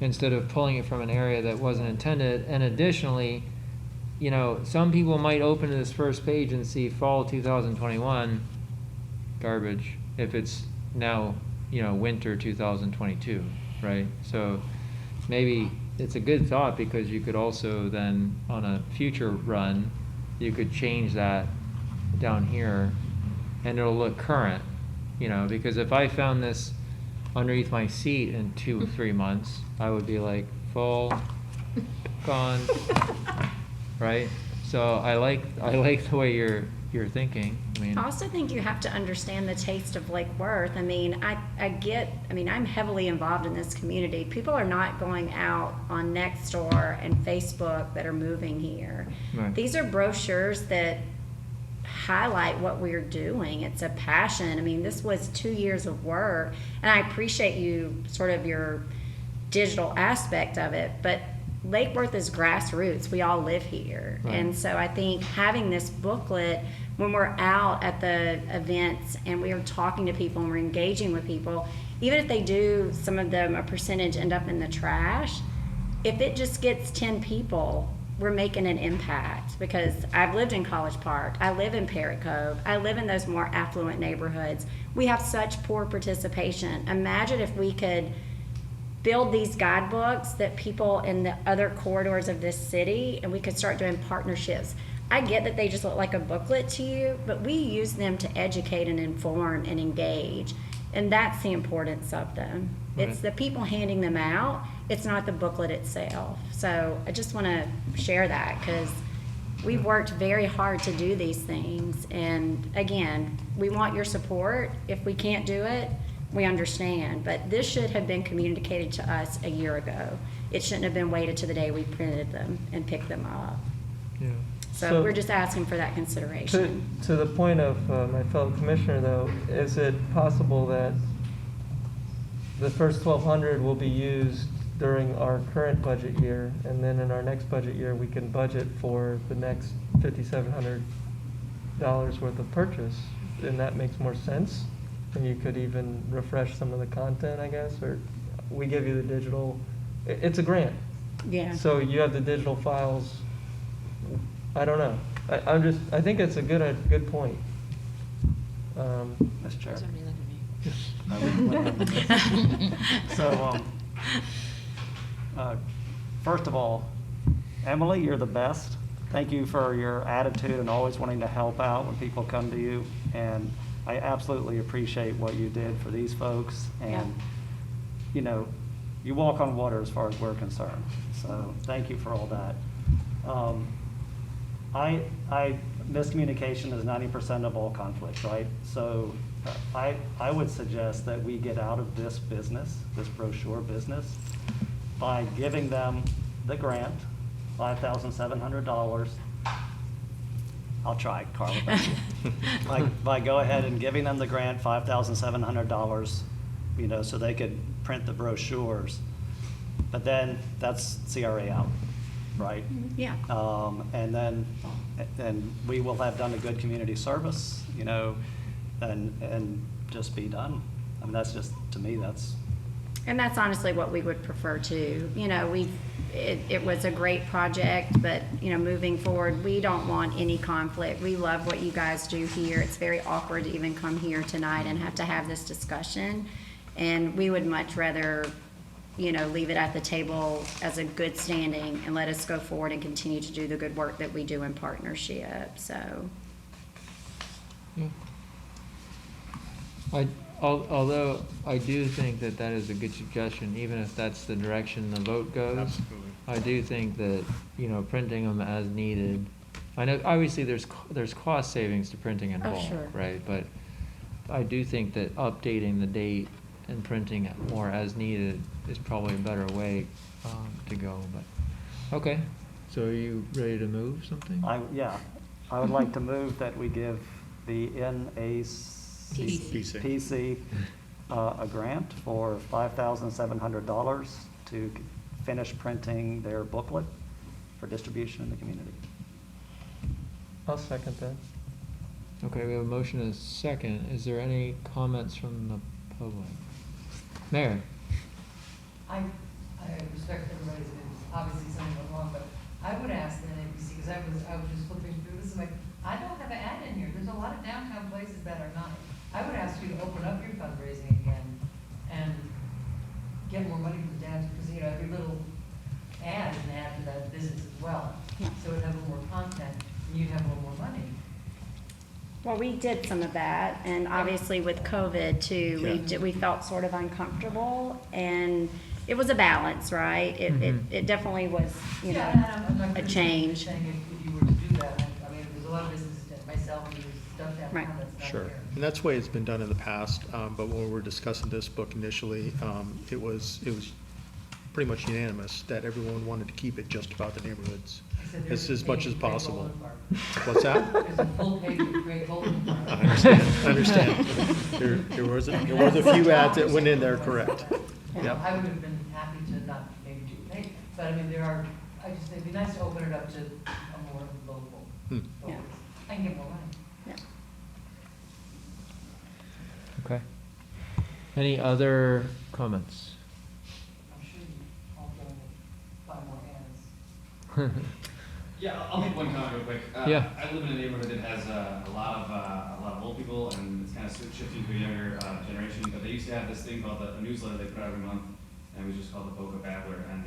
instead of pulling it from an area that wasn't intended. And additionally, you know, some people might open this first page and see fall 2021 garbage, if it's now, you know, winter 2022, right? So maybe it's a good thought, because you could also then, on a future run, you could change that down here and it'll look current, you know, because if I found this underneath my seat in 2 or 3 months, I would be like, fall, gone, right? So I like the way you're thinking. I mean, I also think you have to understand the taste of Lake Worth. I mean, I'm heavily involved in this community. People are not going out on Nextdoor and Facebook that are moving here. Right. These are brochures that highlight what we're doing. It's a passion. I mean, this was 2 years of work, and I appreciate you, sort of your digital aspect of it, but Lake Worth is grassroots. We all live here. Right. And so I think having this booklet, when we're out at the events and we are talking to people and we're engaging with people, even if they do, some of them, a percentage end up in the trash, if it just gets 10 people, we're making an impact. Because I've lived in College Park, I live in Parrot Cove, I live in those more affluent neighborhoods. We have such poor participation. Imagine if we could build these guidebooks that people in the other corridors of this city, and we could start doing partnerships. I get that they just look like a booklet to you, but we use them to educate and inform and engage, and that's the importance of them. Right. It's the people handing them out, it's not the booklet itself. So I just want to share that, because we've worked very hard to do these things, and again, we want your support. If we can't do it, we understand, but this should have been communicated to us a year ago. It shouldn't have been waited to the day we printed them and picked them up. yeah. So we're just asking for that consideration. To the point of my fellow commissioner, though, is it possible that the first 1,200 will be used during our current budget year, and then in our next budget year, we can budget for the next $5,700 worth of purchase? And that makes more sense? And you could even refresh some of the content, I guess, or we give you the digital, it's a grant. Yeah. So you have the digital files. I don't know. I think it's a good point. Mr. Chair. Somebody look at me. So, first of all, Emily, you're the best. Thank you for your attitude and always wanting to help out when people come to you. And I absolutely appreciate what you did for these folks. And, you know, you walk on water as far as we're concerned. So thank you for all that. Miscommunication is 90% of all conflict, right? So I would suggest that we get out of this business, this brochure business, by giving them the grant, $5,700. I'll try, Carla. Thank you. By go ahead and giving them the grant, $5,700, you know, so they could print the brochures. But then that's CRA out, right? Yeah. And then we will have done a good community service, you know, and just be done. I mean, that's just, to me, that's. And that's honestly what we would prefer to. You know, it was a great project, but, you know, moving forward, we don't want any conflict. We love what you guys do here. It's very awkward to even come here tonight and have to have this discussion. And we would much rather, you know, leave it at the table as a good standing and let us go forward and continue to do the good work that we do in partnership, so. Yeah. Although I do think that that is a good suggestion, even if that's the direction the vote goes. Absolutely. I do think that, you know, printing them as needed. I know, obviously, there's cost savings to printing in Oh, bulk, sure. right? But I do think that updating the date and printing it more as needed is probably a better way to go, but, okay. So are you ready to move something? I would like to move that we give the PC a grant for $5,700 to finish printing their booklet for distribution in the community. I'll second that. Okay, we have a motion and a second. Is there any comments from the public? Mayor? I respect everybody's opinion. Obviously, something went wrong, but I would ask the NABC, because I was just flipping through this, and like, I don't have an ad in here. There's a lot of downtown places that are not. I would ask you to open up your fundraising again and get more money from the towns, because, you know, every little ad is an ad to that business as well. Yeah. So it'd have a little more content, and you'd have a little more money. Well, we did some of that, and obviously with COVID too, Yeah. we felt sort of uncomfortable, and it was a balance, right? It definitely was, you know, Yeah, and I'm not a criticizing change. you, saying if you were to do that, I mean, there's a lot of businesses, myself, and there's stuff Right. downtown that's not Sure, here. and that's the way it's been done in the past, but when we were discussing this book initially, it was pretty much unanimous that everyone wanted to keep it just about the neighborhoods I said there's as a much page as of Great possible. Golden Park. What's that? There's a full page of Great Golden Park. I understand. There was a few ads that went in there, correct. You know, Yep. I would have been happy to not maybe do a page, but I mean, it'd be nice to open it up to a more local Hmm. focus. I can get more money. Yeah. Okay. Any other comments? I'm sure you all going to buy more ads. Yeah, I'll make one comment real quick. Yeah. I live in a neighborhood that has a lot of old people, and it's kind of shifting to a younger generation. But they used to have this thing called a newsletter they put out every month, and it was just called the Boca Babbler. And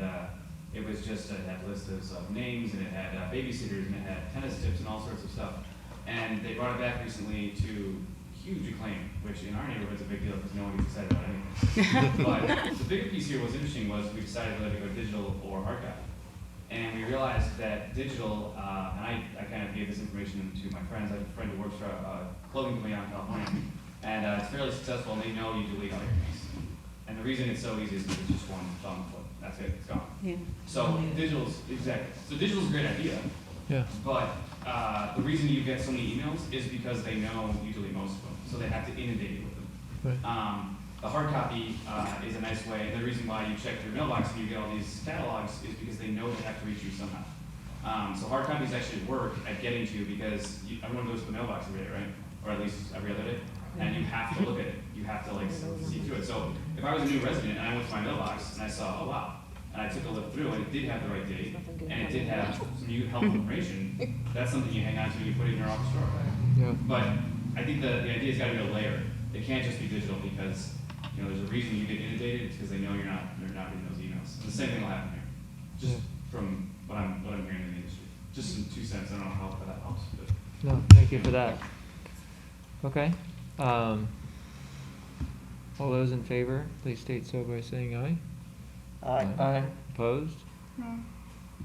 it was just it had lists of names, and it had babysitters, and it had tennis tips, and all sorts of stuff. And they brought it back recently to huge acclaim, which in our neighborhood is a big deal because no one gets excited about anything. But the bigger piece here, what's interesting was we decided whether to go digital or hard copy. And we realized that digital, and I kind of gave this information to my friends. I have a friend who works for a clothing company out in California, and it's fairly successful, and they know you delete all your things. And the reason it's so easy is because it's just one thumb flip. That's it, it's gone. Yeah. So digital's, exactly. So digital's a great idea, Yeah. but the reason you get so many emails is because they know you delete most of them, so they have to inundate you with them. Right. The hard copy is a nice way, and the reason why you check your mailbox and you get all these catalogs is because they know they have to reach you somehow. So hard copies actually work at getting to you because everyone goes to the mailbox every day, right? Or at least every other day. And you have to look at it. You have to like see through it. So if I was a new resident and I went to my mailbox and I saw, oh wow, and I took a look through and it did have the right date and it did have some helpful information, that's something you hang on to and you put it in your office drawer. Yeah. But I think the idea's got to be a layer. It can't just be digital because, you know, there's a reason you get inundated. It's because they know you're not reading those emails. And the same thing will happen here. just from what I'm hearing in the industry. Just some 2 cents. I don't know how that helps, but. No, thank you for that. Okay. All those in favor, please state so by saying aye. Aye. Opposed? No.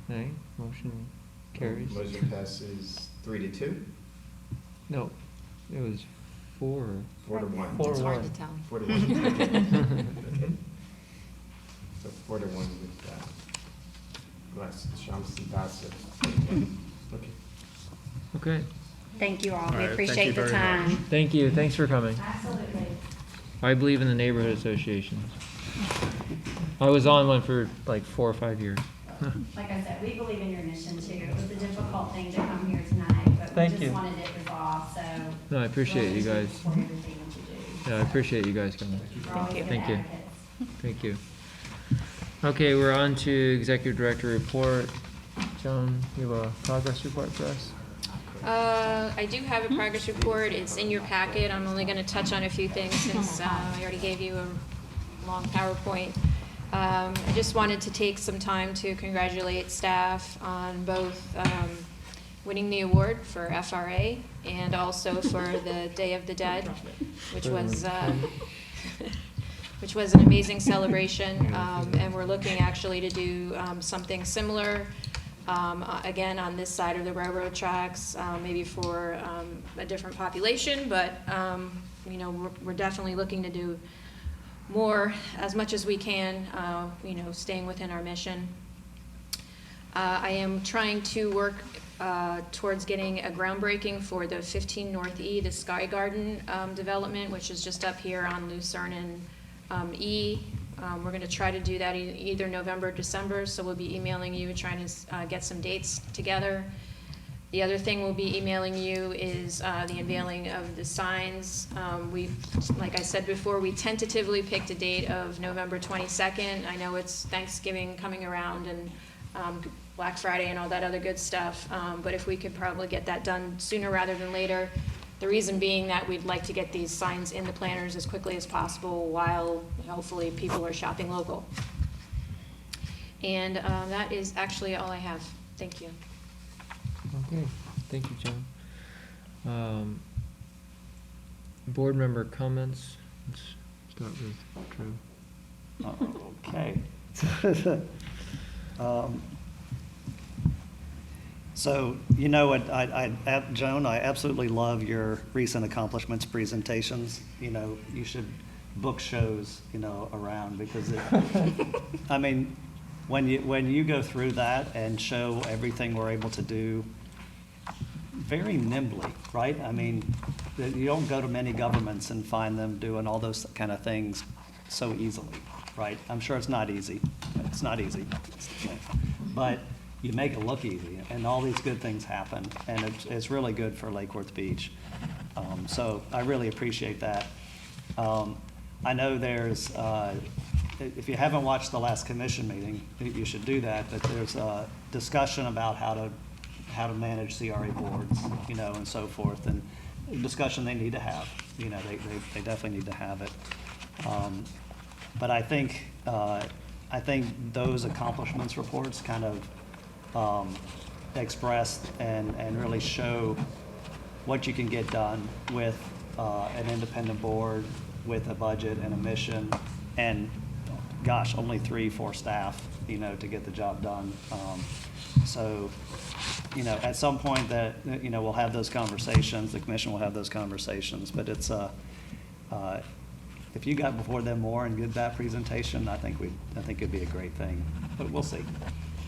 Nay. Motion carries. Motion passes 3-2, No, it was 4. 4-1. 4-1. It's hard to tell. 4-1. Okay. So 4-1 with Shamsi Bassett. Okay. Okay. Thank you all. All We right, thank appreciate you the very much. time. Thank you. Thanks for coming. Absolutely. I believe in the neighborhood associations. I was on one for like 4 or 5 years. Like I said, we believe in your mission too. It was a difficult thing to come here tonight, but we Thank just you. wanted it resolved, so. No, I appreciate you guys. For everything that you do. Yeah, I appreciate you guys coming. We're always good Thank you. advocates. Thank you. Okay, we're on to Executive Director report. Joan, you have a progress report for us? I do have a progress report. It's in your packet. I'm only going to touch on a few things since I already gave you a long PowerPoint. I just wanted to take some time to congratulate staff on both winning the award for FRA and also for the Day of the Dead, which was an amazing celebration. And we're looking actually to do something similar again on this side of the railroad tracks, maybe for a different population, but you know, we're definitely looking to do more as much as we can, you know, staying within our mission. I am trying to work towards getting a groundbreaking for the 15 North E, the Sky Garden development, which is just up here on Lucerne and E. We're going to try to do that either November or December, so we'll be emailing you, trying to get some dates together. The other thing we'll be emailing you is the unveiling of the signs. Like I said before, we tentatively picked a date of November 22nd. I know it's Thanksgiving coming around and Black Friday and all that other good stuff, but if we could probably get that done sooner rather than later. The reason being that we'd like to get these signs in the planners as quickly as possible while hopefully people are shopping local. And that is actually all I have. Thank you. Okay, thank you, Joan. Board member comments. Let's start with Drew. Okay. So, you know what, Joan, I absolutely love your recent accomplishments presentations. You know, you should book shows, you know, around because it, I mean, when you go through that and show everything we're able to do very nimbly, right? I mean, you don't go to many governments and find them doing all those kind of things so easily, right? I'm sure it's not easy. It's not easy. But you make it look easy, and all these good things happen, and it's really good for Lake Worth Beach. So I really appreciate that. I know there's, if you haven't watched the last commission meeting, you should do that, but there's a discussion about how to manage CRA boards, you know, and so forth, and discussion they need to have. You know, they definitely need to have it. But I think those accomplishments reports kind of express and really show what you can get done with an independent board, with a budget and a mission, and gosh, only 3-4 staff, you know, to get the job done. So, you know, at some point that, you know, we'll have those conversations, the commission will have those conversations, but it's, if you got before them more and did that presentation, I think it'd be a great thing, but we'll see.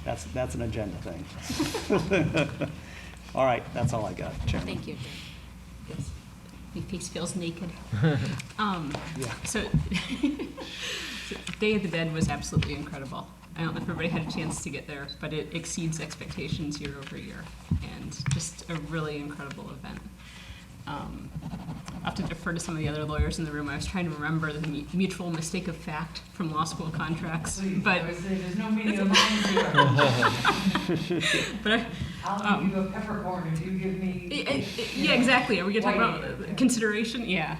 That's an agenda thing. All right, that's all I got, Chairman. Thank you. Yes. My face feels naked. Yeah. So, Day of the Dead was absolutely incredible. I don't know if everybody had a chance to get there, but it exceeds expectations year over year, and just a really incredible event. I'll have to defer to some of the other lawyers in the room. I was trying to remember the mutual mistake of fact from law school contracts, but There's no meaning of mine here. but I'll give you a peppercorn if you give me. yeah, exactly. Are we going to talk White. about consideration? Yeah.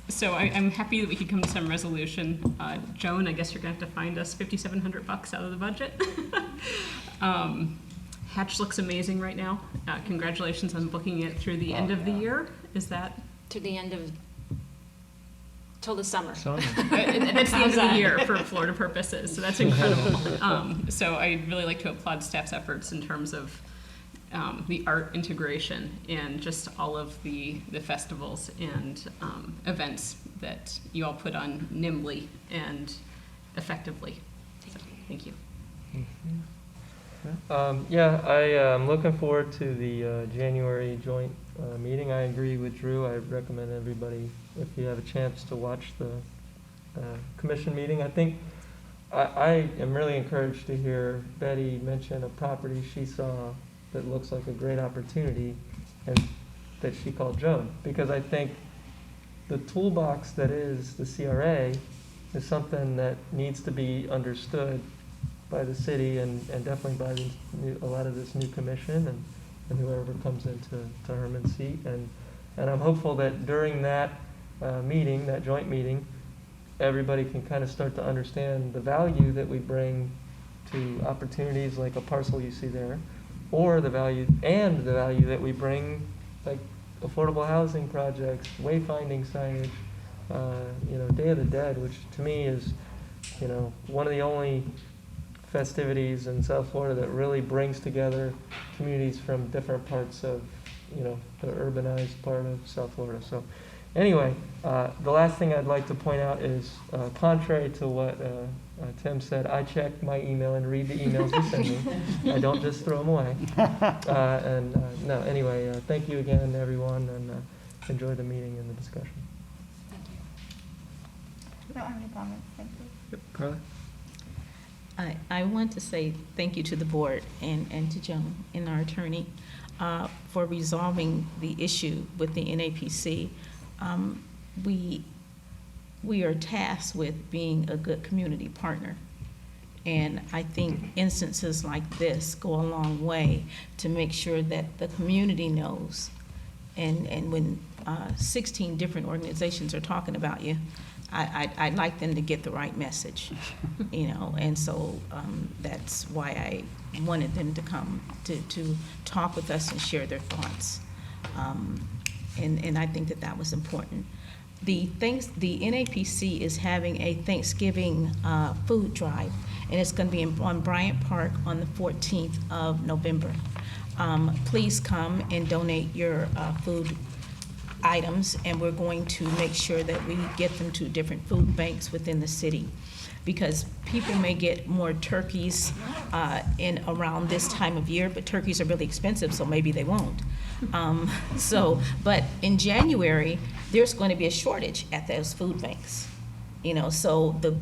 So I'm happy that we could come to some resolution. Joan, I guess you're gonna have to find us $5,700 out of the budget. Hatch looks amazing right now. Congratulations on booking it through the end of the year. Is that? To the end of, till the summer. Summer. That's the end of the year for Florida purposes, so that's incredible. So I'd really like to applaud staff's efforts in terms of the art integration and just all of the festivals and events that you all put on nimbly and effectively. So, thank you. Yeah, I am looking forward to the January joint meeting. I agree with Drew. I recommend everybody, if you have a chance, to watch the commission meeting. I think I am really encouraged to hear Betty mention a property she saw that looks like a great opportunity and that she called Joan, because I think the toolbox that is the CRA is something that needs to be understood by the city and definitely by a lot of this new commission and whoever comes into Herman's seat. And I'm hopeful that during that meeting, that joint meeting, everybody can kind of start to understand the value that we bring to opportunities like a parcel you see there, or the value that we bring, like affordable housing projects, wayfinding signage, Day of the Dead, which to me is, one of the only festivities in South Florida that really brings together communities from different parts of, the urbanized part of South Florida. So anyway, the last thing I'd like to point out is, contrary to what Tim said, I check my email and read the emails you send me. I don't just throw them away. Anyway, thank you again, everyone, and enjoy the meeting and the discussion. I don't have any comments, thank you. Carla? I want to say thank you to the board and to Joan and our attorney for resolving the issue with the NAPC. We are tasked with being a good community partner. And I think instances like this go a long way to make sure that the community knows. And when 16 different organizations are talking about you, I'd like them to get the right message, and so that's why I wanted them to come to talk with us and share their thoughts. And I think that was important. The NAPC is having a Thanksgiving food drive, and it's going to be on Bryant Park on the 14th of November. Please come and donate your food items, and we're going to make sure that we get them to different food banks within the city, because people may get more turkeys in around this time of year, but turkeys are really expensive, so maybe they won't. But in January, there's going to be a shortage at those food banks. So the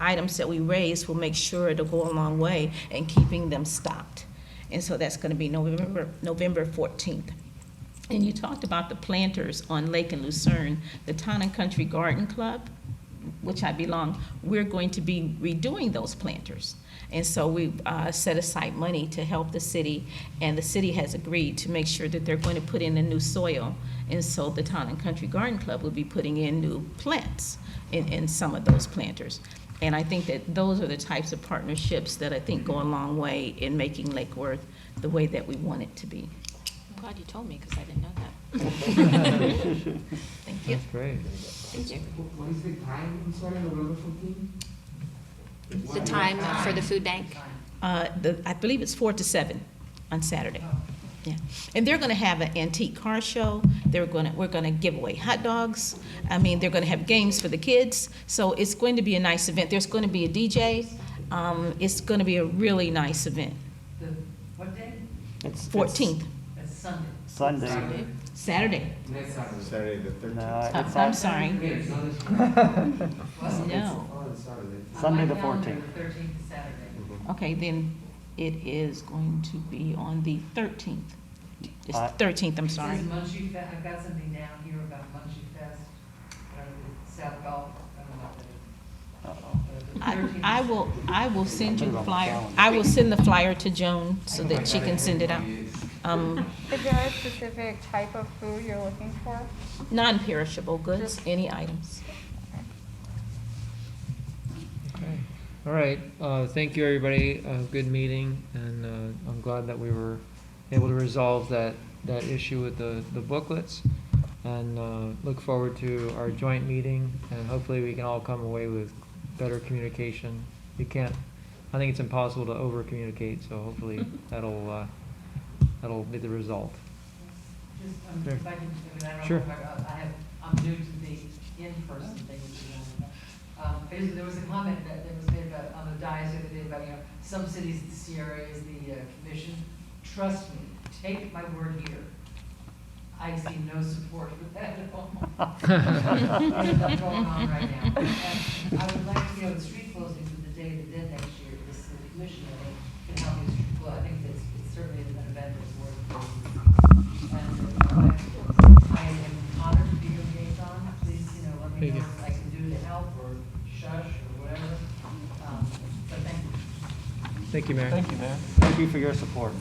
items that we raise will make sure it'll go a long way in keeping them stocked. And so that's going to be November 14th. And you talked about the planters on Lake and Lucerne, the Town and Country Garden Club, which I belong, we're going to be redoing those planters. And so we've set aside money to help the city, and the city has agreed to make sure that they're going to put in a new soil. And so the Town and Country Garden Club will be putting in new plants in some of those planters. And I think that those are the types of partnerships that I think go a long way in making Lake Worth the way that we want it to be. I'm glad you told me, because I didn't know that. Thank you. That's great. Thank you. What is the time, I'm sorry, November 14th? The time for the food bank? I believe it's 4 to 7 on Saturday. Yeah, and they're going to have an antique car show. We're going to give away hot dogs. I mean, they're going to have games for the kids. So it's going to be a nice event. There's going to be a DJ. It's going to be a really nice event. What day? It's 14th. That's Sunday. Sunday. Saturday. Next Saturday. Saturday the 13th. No, it's I'm sorry. Wait, it's not this No. Oh, it's Saturday. Sunday the On my calendar, 14th. The 13th is Saturday. Okay, then it is going to be on the 13th. It's 13th, I'm sorry. It says Munchie Fest, I've got something down here about Munchie Fest, South Gulf, I don't know what that is. I will send you the flyer. I will send the flyer to Joan so that she can send it out. Is there a specific type of food you're looking for? Non-perishable goods, any items. Okay. All right, thank you, everybody. Good meeting, and I'm glad that we were able to resolve that issue with the booklets. And look forward to our joint meeting, and hopefully we can all come away with better communication. I think it's impossible to over-communicate, so hopefully that'll be the result. Just, Sure. if I can, I don't know Sure. if I'm new to the in-person thing. There was a comment that was made about, on the dais the other day about, some cities, the CRA is the commission. Trust me, take my word here. I see no support for that at all. What's going on right now. And I would like to, the street closings with the Day of the Dead next year, this commission, I think, can help you street close. I think it's certainly an event that's worth it. And I am honored to be your liaison. Please, let me Thank know you. what I can do to help or shush or whatever. But thank you. Thank you, Mayor. Thank you, Mayor. Thank you for your support.